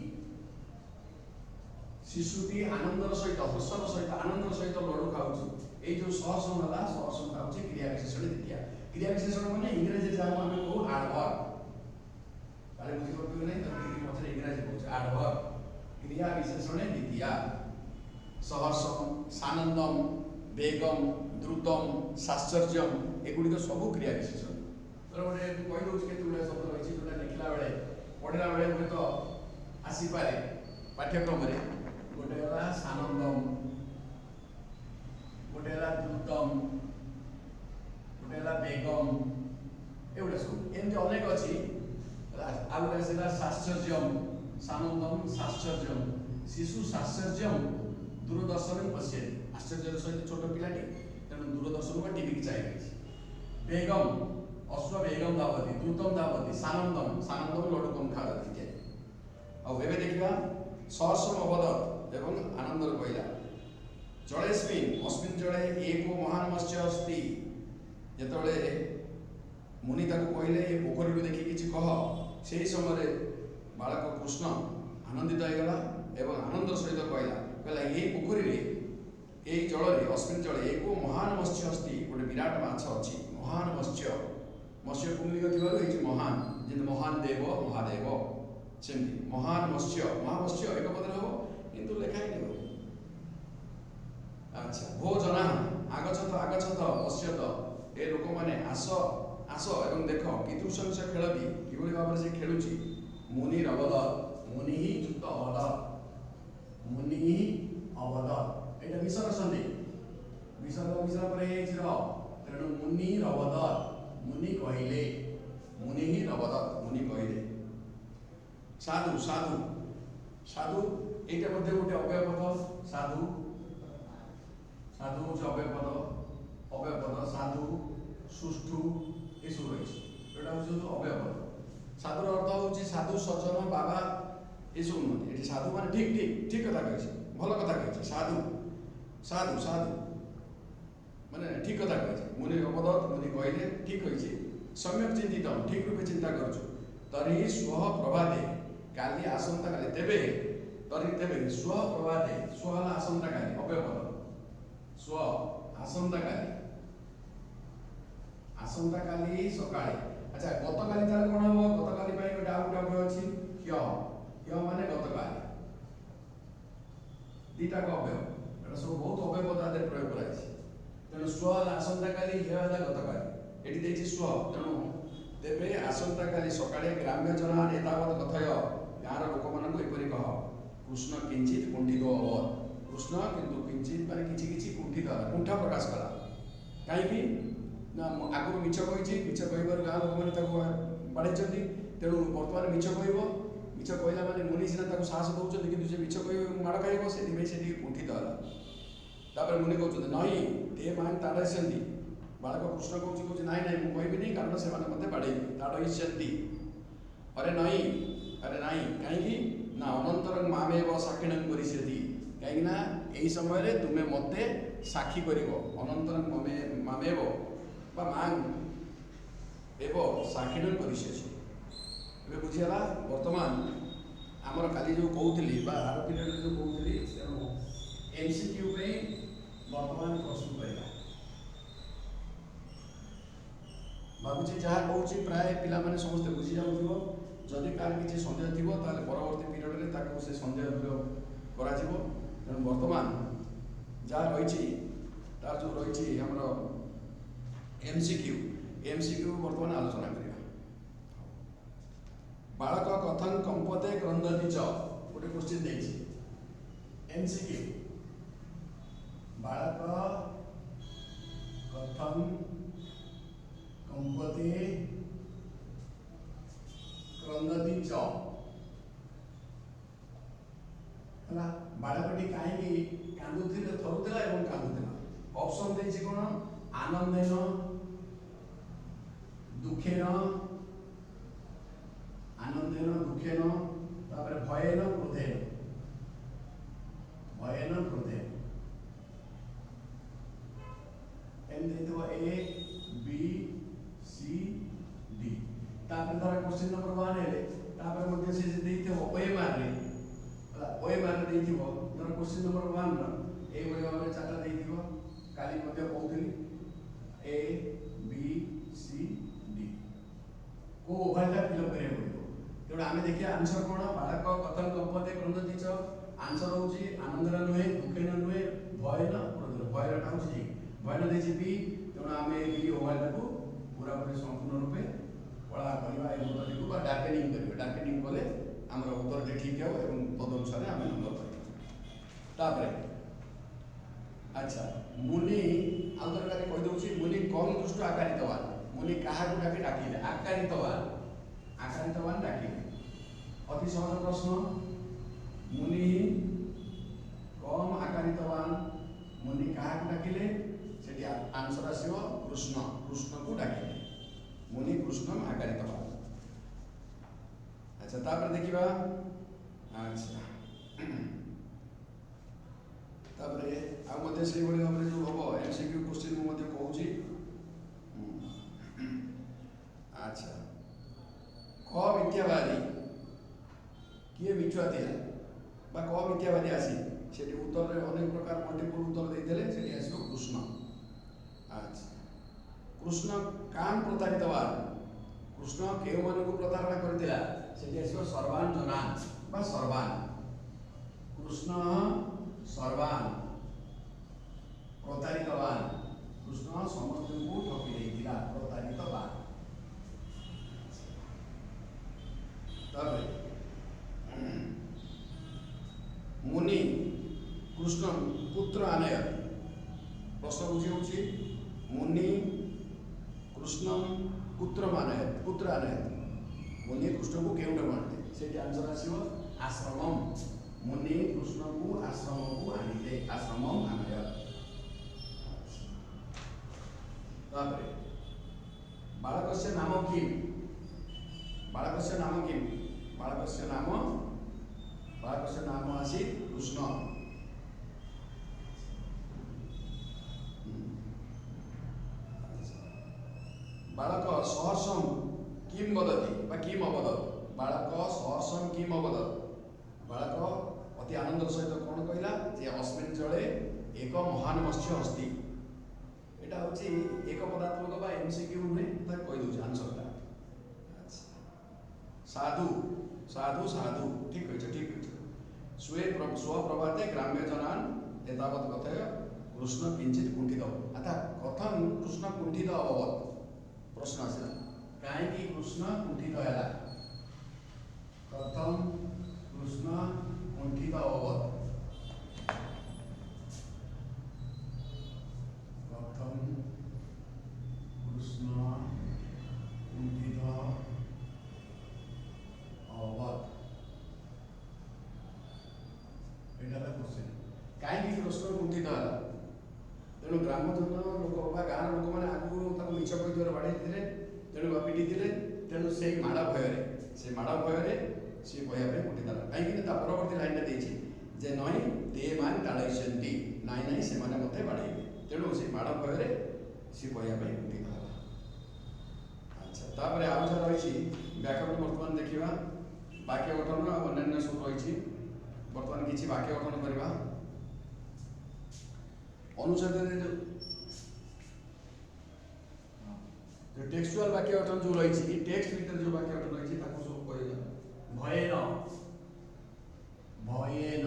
Speaker 1: शिशुटी आनंदर सहित हर्षर सहित आनंदर सहित लडु खाऊँ ये जो सहर्षम है सहर्षम खाऊँ क्रिया विशेषण द्वितीया क्रिया विशेषण मैंने इंग्रेजी जहाँ आम कहूँ आडभर काले बुझीपे नहीं मझे इंग्राजी कहूँ आडभर क्रिया विशेषण द्वितीया सहर्षम सानंदम वेगम द्रुतम साश्चर्यम एगुड़िक सब क्रिया विशेषण तो गोटे कही दूसरी केत गुड़ा शब्द रही जो लिखला बेले पढ़ला बेले हुए तो आसीपे पाठ्यक्रम गोटे सानंदम गोटे द्रुतम गोटे वेगम एगुड़ा सब एमती अनेक अच्छी आ गए साश्चर्यम सानंदम साश्चर्यम शिशु साश्चर्यम दूरदर्शन पश्ये आश्चर्य सहित छोट पिलाटी तेणु दूरदर्शन को टीवी की चाहिए वेगम अश्व वेगम धावती द्रुतम धावती सानंदम सानंदम लडुकम खादती इत्यादि आउ एबे देखिबा सहर्षम अवदत एवं आनंदर कहला जलेस्मिन् अस्मिन् जले एको महान मत्स्य अस्ति जेतबेले मुनि ताको कहले ए पोखरी को देखि किछि कह सेही समय बालक कृष्ण आनंदित हो गला एवं आनंदर सहित कहला ये पोखरी रे ए जल रे अस्मिन् जले एको महान मत्स्य अस्ति गोटे विराट माछ अछि महान मत्स्य मत्स्य पुंलिंग थिबारु एछि महान जे महान देव महादेव सेमति महान मत्स्य महामत्स्य एक पदरे हो किंतु लेखाई नहीं। अच्छा भो जना आगछत पश्यत ए लोक माने आस आस एवं देख कीदृशं से खेलती किभଳି भाव से खेलुची मुनि रवद मुनि युक्त अवद मुनि अवद एटा विसर्ग संधि विसर्ग पर तेणु मुनि रवद मुनि कहले मुनि रवद मुनि कहले साधु साधु साधु एटा मध्ये गोटे अव्यय पद साधु साधु हूँ अव्यय पद साधु सुष्ठु ये सब रही एटा हूँ अव्यय पद साधुर अर्थ हूँ साधु सज्जन बाबा ये सब नुहति ये साधु मान ठीक ठीक ठीक कथा कही भल कथा कही साधु साधु साधु माने ठीक कथा कही मुनि अवदत मुनि कहले ठीक कही सम्यक चिंतित ठीक रूपे चिंता करूँ तरी स्व प्रभाते काली आसंता काली तेबे तरी तेबे स्व प्रभाते स्व आसंता काली अव्यय पद स्व आसंता काली सकाळे अच्छा गतकाली तार कोन हो गतकाली पई गोटे आउट आउट अछि ह्य ह्य माने गतकाली दीटा को अव्यय एटा सब बहुत अव्यय पद आदि प्रयोग करा अछि तेणु स्व आसंता काली ह्य हला गतकाली एटी देछि स्व तेणु तेबे आसंता काली सकाळे ग्राम्य जना एतावत कथय गाँर लोक मान को एपरि कह कृष्ण किंचित कुंठित अभवत कृष्ण किंतु किंचित माने किछि किछि कुंठित कुंठा प्रकाश कला काहेकि ना आगु मिछ कहि मिछ कहिबार गाँ लोक माने ताको बाड़ैछन्ति तेणु वर्तमान मिछ कहइबो मिछ कहला माने मुनि सिना ताको साहस दउछन्ति किंतु से मिछ कहि माड़ खाइबो सेति में सेति कुंठित हला तापर मुनि कहउछन्ति नहीं ते मान ताड़ैछन्ति बालक कृष्ण कहउछि नाही नाही मु कहबिनी कारण से माने मते बाड़ैबे ताड़ैछन्ति अरे नाही काहेकि ना अनंतरं मामेव साक्षिणं करिष्यति कहीं ना यही समय रे तुमे मते साक्षी करिवो अनंतरं मामेव बा मांग एव साक्षिणं करिष्यति एबे बुझियला वर्तमान हमर काली जो कहउतली बा आर पीरियड जो कहउतली तेनो एमसीक्यू पे वर्तमान प्रश्न करिला बाबूजी जहाँ कहउछि प्राय पिला माने समस्त बुझि जाउथिबो जदि कार किछि संदेह थिबो ताले परवर्ती पीरियड रे ताको से संदेह दूर करा जिवो तेणु वर्तमान जहाँ रही तार जो रही हमर एमसीक्यू वर्तमान आलोचना करिया बालक कथं कंपते क्रंदति च गोटे क्वेश्चन देछि एमसीक्यू बालक कथं कंपते क्रंदति च हला बालकटी कहीं कांदुथिले थरुथिला एवं कांदुथिला ऑप्शन देछि कोन आनंदेन दुखेन तापर भयेन क्रोधेन एम देतो ए बी सी डी तापर तार क्वेश्चन नंबर 1 हेले तापर मध्ये से देइतो ओएमआर रे ओएमआर देइथिबो धर क्वेश्चन नंबर 1 र ए भली भाबरे चाटा देइथिबो काली मध्ये कहउथिली ए बी सी डी को ओभरटा फिल करे पड़िबो तेणु आमे देखिया आंसर कोन बालक कथन कंपते क्रंदति च आंसर होची आनंदरा नुहे दुखेन नुहे भयन क्रोधन भयरटा होची भयन देछि बी तेणु आमे बी ओभरटा को पूरा पूरी संपूर्ण रूपे पढ़ा करबा ए उत्तरटी को डार्केनिंग करबा डार्केनिंग कले हमर उत्तरटी ठीक हो एवं तद अनुसार आमे नंबर पाइबा तापरे अच्छा मुनि आंतरकारी कहि दउछि मुनि कम दुष्ट आकारितवान मुनि काहा को डाकिले आकारितवान डाकिले अति सहज प्रश्न मुनि कम आकारितवान मुनि काहा को डाकिले सेठी आंसर आसीबो कृष्ण को डाकिले मुनि कृष्ण आकारितवान अच्छा तापर देखिबा अच्छा तापरे आ मध्ये से बडी हमरे जो हबो एमसीक्यू क्वेश्चन मु मध्ये कहूची अच्छा क मिथ्यावादी किए मिथ्या दिला बा क मिथ्यावादी आसी सेठी उत्तर रे अनेक प्रकार मल्टीपल उत्तर देइतेले सेठी आसीबो कृष्ण अच्छा कृष्ण कान प्रतारितवान कृष्ण केउ मन को प्रतारणा करतिला सेठी आसीबो सर्वान जनान बा सर्वान कृष्ण सर्वान प्रतारितवान कृष्ण समस्त को ठकी देइतिला प्रतारितवान तबे पुत्र आनयत मुनि कृष्ण को केउटे मानते से आंसर आसो आश्रमम मुनि कृष्ण को आश्रम को आनिले आश्रमम आनयत। तापरे बालकस्य नाम किम बालकस्य नाम आसी कृष्ण। बालक सहर्षम किम वदति बा किम अवदत बालक सहर्षम किम अवदत बालक अति आनंद सहित कौन कहला जे अस्मिन् जले एक महान मत्स्य अस्ति। एटा होची एक पदात्मक बा एमसीक्यू नुहे ता कहि दउछ आंसर ता। साधु साधु साधु ठीक है स्वप्रभाते ग्राम्य जनान एतावत कथय कृष्ण किंचित कुंठित अर्थात कथम कृष्ण कुंठित अभवत प्रश्न आसला कहीं कृष्ण कुंठित है कथम कृष्ण कुंठित अभवत कथम कृष्ण कुंठित अभवत क्वेश्चन कहीं कृष्ण कुंठित है तेणु ग्रामजन लोक गाँव लोक मैंने आगु मिछ कही बाड़े तेणु पिटी तेणु से माड़ भय सी कहवाई कुंठित कहीं परवर्ती लाइन देती जे नई ते मान टाड़ती नाई नाई से मत बाड़े तेणु से माड़ भय सी कहवाई कुंठित है। अच्छा तापर आउ जहाँ रही व्याकरण बर्तमान देखा वाक्य गठन और अन्य सब रही बर्तमान किसी वाक्य गठन करवा अनुच्छेद जो टेक्सचुअल वाक्य गठन जो रही टेक्स्ट भीतर जो वाक्य गठन रही सब कहला भयेन भयेन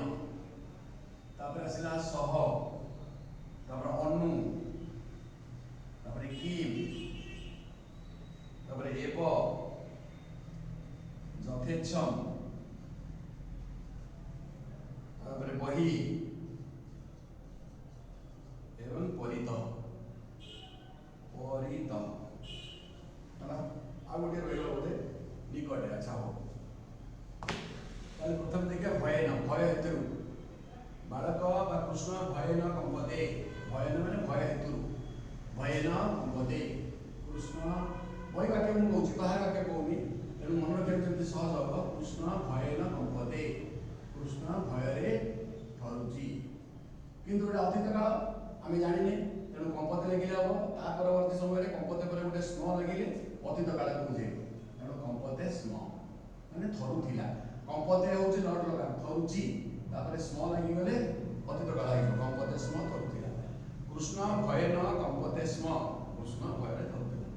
Speaker 1: तापर आसला सह तापर अनु तापर किम तापर एव यथेच्छम तापर बहि एवं परितः आ गोटे रहा बोधे निकटे। अच्छा हो प्रथम देखिए भयन भय हेतु बालक बा कृष्ण भयन कंपते भयन मैंने भय हेतु भयन कंपते कृष्ण वही वाक्य मुझे कौच बाहर वाक्य कहूनी तेणु मन रखा सहज हम कृष्ण भयन कंपते कृष्ण भय थरुची किंतु गोटे अतीत काल आम जाने तेणु कंपते लगे हम ता परवर्ती समय कंपते पर गोटे स्म लगे अतीत काल को बुझे तेणु कंपते स्म मैंने थरुला कंपते हूँ नट लगा थरुची स्म लगिगले अतीत काल कंपते स्म थरुला कृष्ण भयन कंपते स्म कृष्ण भय थरुला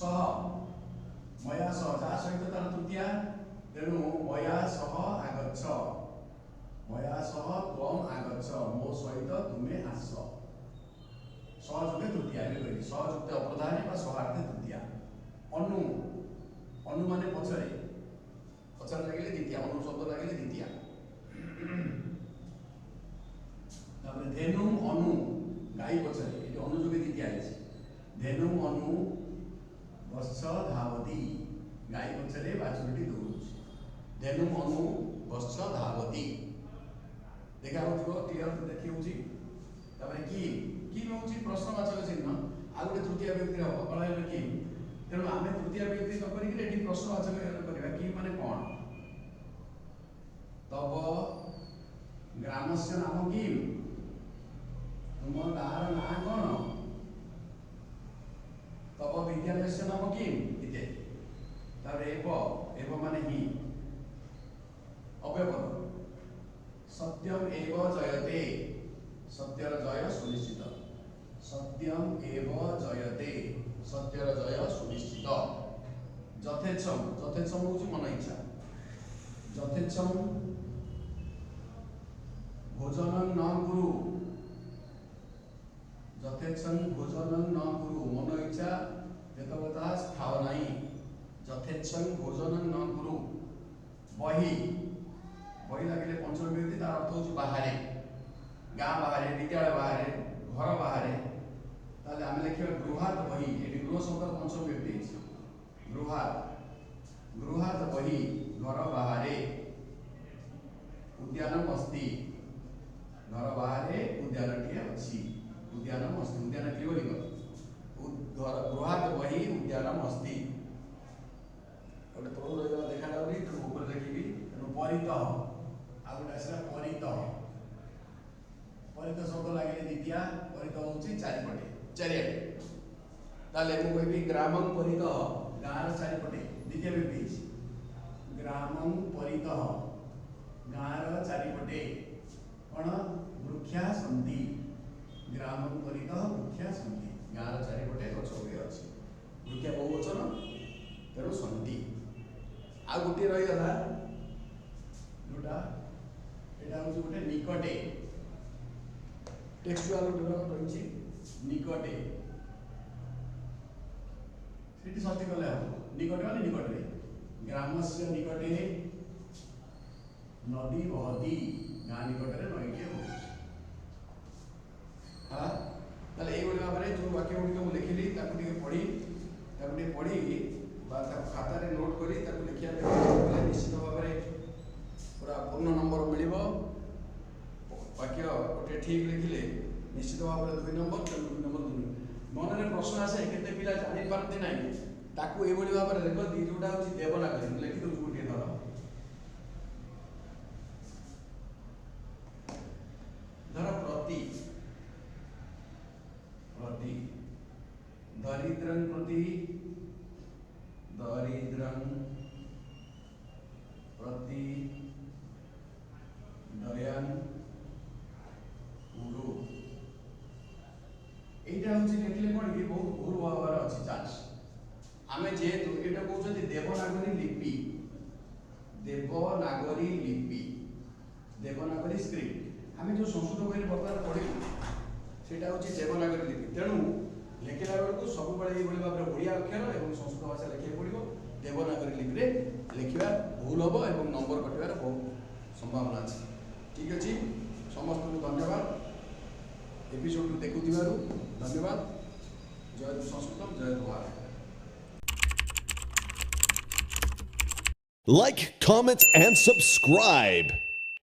Speaker 1: सह मया सह जहाँ सहित तार तृतीया तेणु मया सह आगच्छ मया सह त्वम आगच्छ मो सहित तुमे आस सहजुगे तृतीया कही सहजुक्ते अप्रधानी सहार्थे तृतीया अनु अनु माने पचरे पचर लगे द्वितीय अनु शब्द लगे द्वितीय धेनु अनु गाई पचरे ये अनुयोगे द्वितीय धेनु अनु वत्स धावती गाई पचरे बाछुरीटी दौड़ धेनु अनु वत्स धावती देखा क्लीयर देखी किम हूँ प्रश्नवाचक चिन्ह आ गए तृतीय व्यक्ति हम कल किम तेणु आम तृतीय व्यक्ति न कर प्रश्नवाचक करवा किम माने कौन तब ग्राम से नाम किम तुम गाँव ना कौन तब विद्यालय से नाम किम इत्यादि एव माने ही अव्यपद सत्यम एव जयते सत्यर जय सुनिश्चित सत्यम एव जयते सत्यर जय सुनिश्चित यथेच्छम यथेच्छम हूँ मन इच्छा यथेच्छम भोजन न कुरु यथेच्छम भोजन न कुरु मन इच्छा जेतबता स्थाव नहीं यथेच्छम भोजन न कुरु बही बही लगे पंचम व्यक्ति तार अर्थ हूँ बाहर गाँ बाहर विद्यालय बाहर घर बाहर ताले आम लिखा गृहात बही ये गृह शब्द पंचम व्यक्ति गृहात् बहि घर बाहरे उद्यानम अस्ति घर बाहरे उद्यानटिए अछि उद्यानम अस्ति उद्यान कि बोलिगो गृहात् बहि उद्यानम अस्ति गोटे तळु रहिगला देखा जाउनी तो ऊपर देखिबी तेणु परितः आ गोटे आसला परितः परितः शब्द लागिले द्वितीया परितः होछि चारिपटे चारियाडे ताले मु कहबी ग्रामं परितः गाँर चारिपटे द्वितीय विभक्ति ग्रामं परितः गाँर चारिपटे कौन वृक्षा सन्ति ग्रामं परितः वृक्षा सन्ति गाँर चारिपटे गछ गुड़िक अच्छी वृक्षा बहुवचन तेणु सन्ति आ गोटे रहीगला जोटा एटा हूँ गोटे निकटे टेक्सचुआल डेभलपमेंट रही निकटे सेठी सत्य कले हम निकटे माने निकटे ग्रामस्य निकटे नदी बहती गाँ निकटे नईटे हो हाँ ताले एई भाव में जो वाक्य गुड़िक मुझे लिखिली पढ़ी खाता रे नोट करी लिखिया निश्चित भाव में पूरा पूर्ण नंबर मिल वाक्य गोटे ठीक लिखिले निश्चित भाव में 2 नंबर 2 नंबर मन में प्रश्न आसे केते पिला जानि पारती नाही ताकू ए बडी भाव में लेख दी जोटा होची देवनागरी लिखि दउ गोटे धर प्रति प्रति दरिद्रं प्रति दरिद्रं प्रति दयान गुरु एटा होची लिखले कोन कि बहुत भूल भावर अछि चांस आमे जेहेतु एटा कहउछथि देवनागरी लिपि देवनागरी स्क्रिप्ट आमे जो संस्कृत बही वर्तमान पढ़िलु सेटा होची देवनागरी लिपि तेणु लिखिला बेलू सब बड़े ये भाव में ओडिया अक्षर और संस्कृत भाषा लिखा पड़ो देवनागरी लिपि रे लिखा भूल हम और नंबर कटार बहुत संभावना अच्छी ठीक अच्छे समस्त को धन्यवाद एपिसोड देखु धन्यवाद जय संस्कृतम जय Bharat
Speaker 2: Like, comment, and subscribe.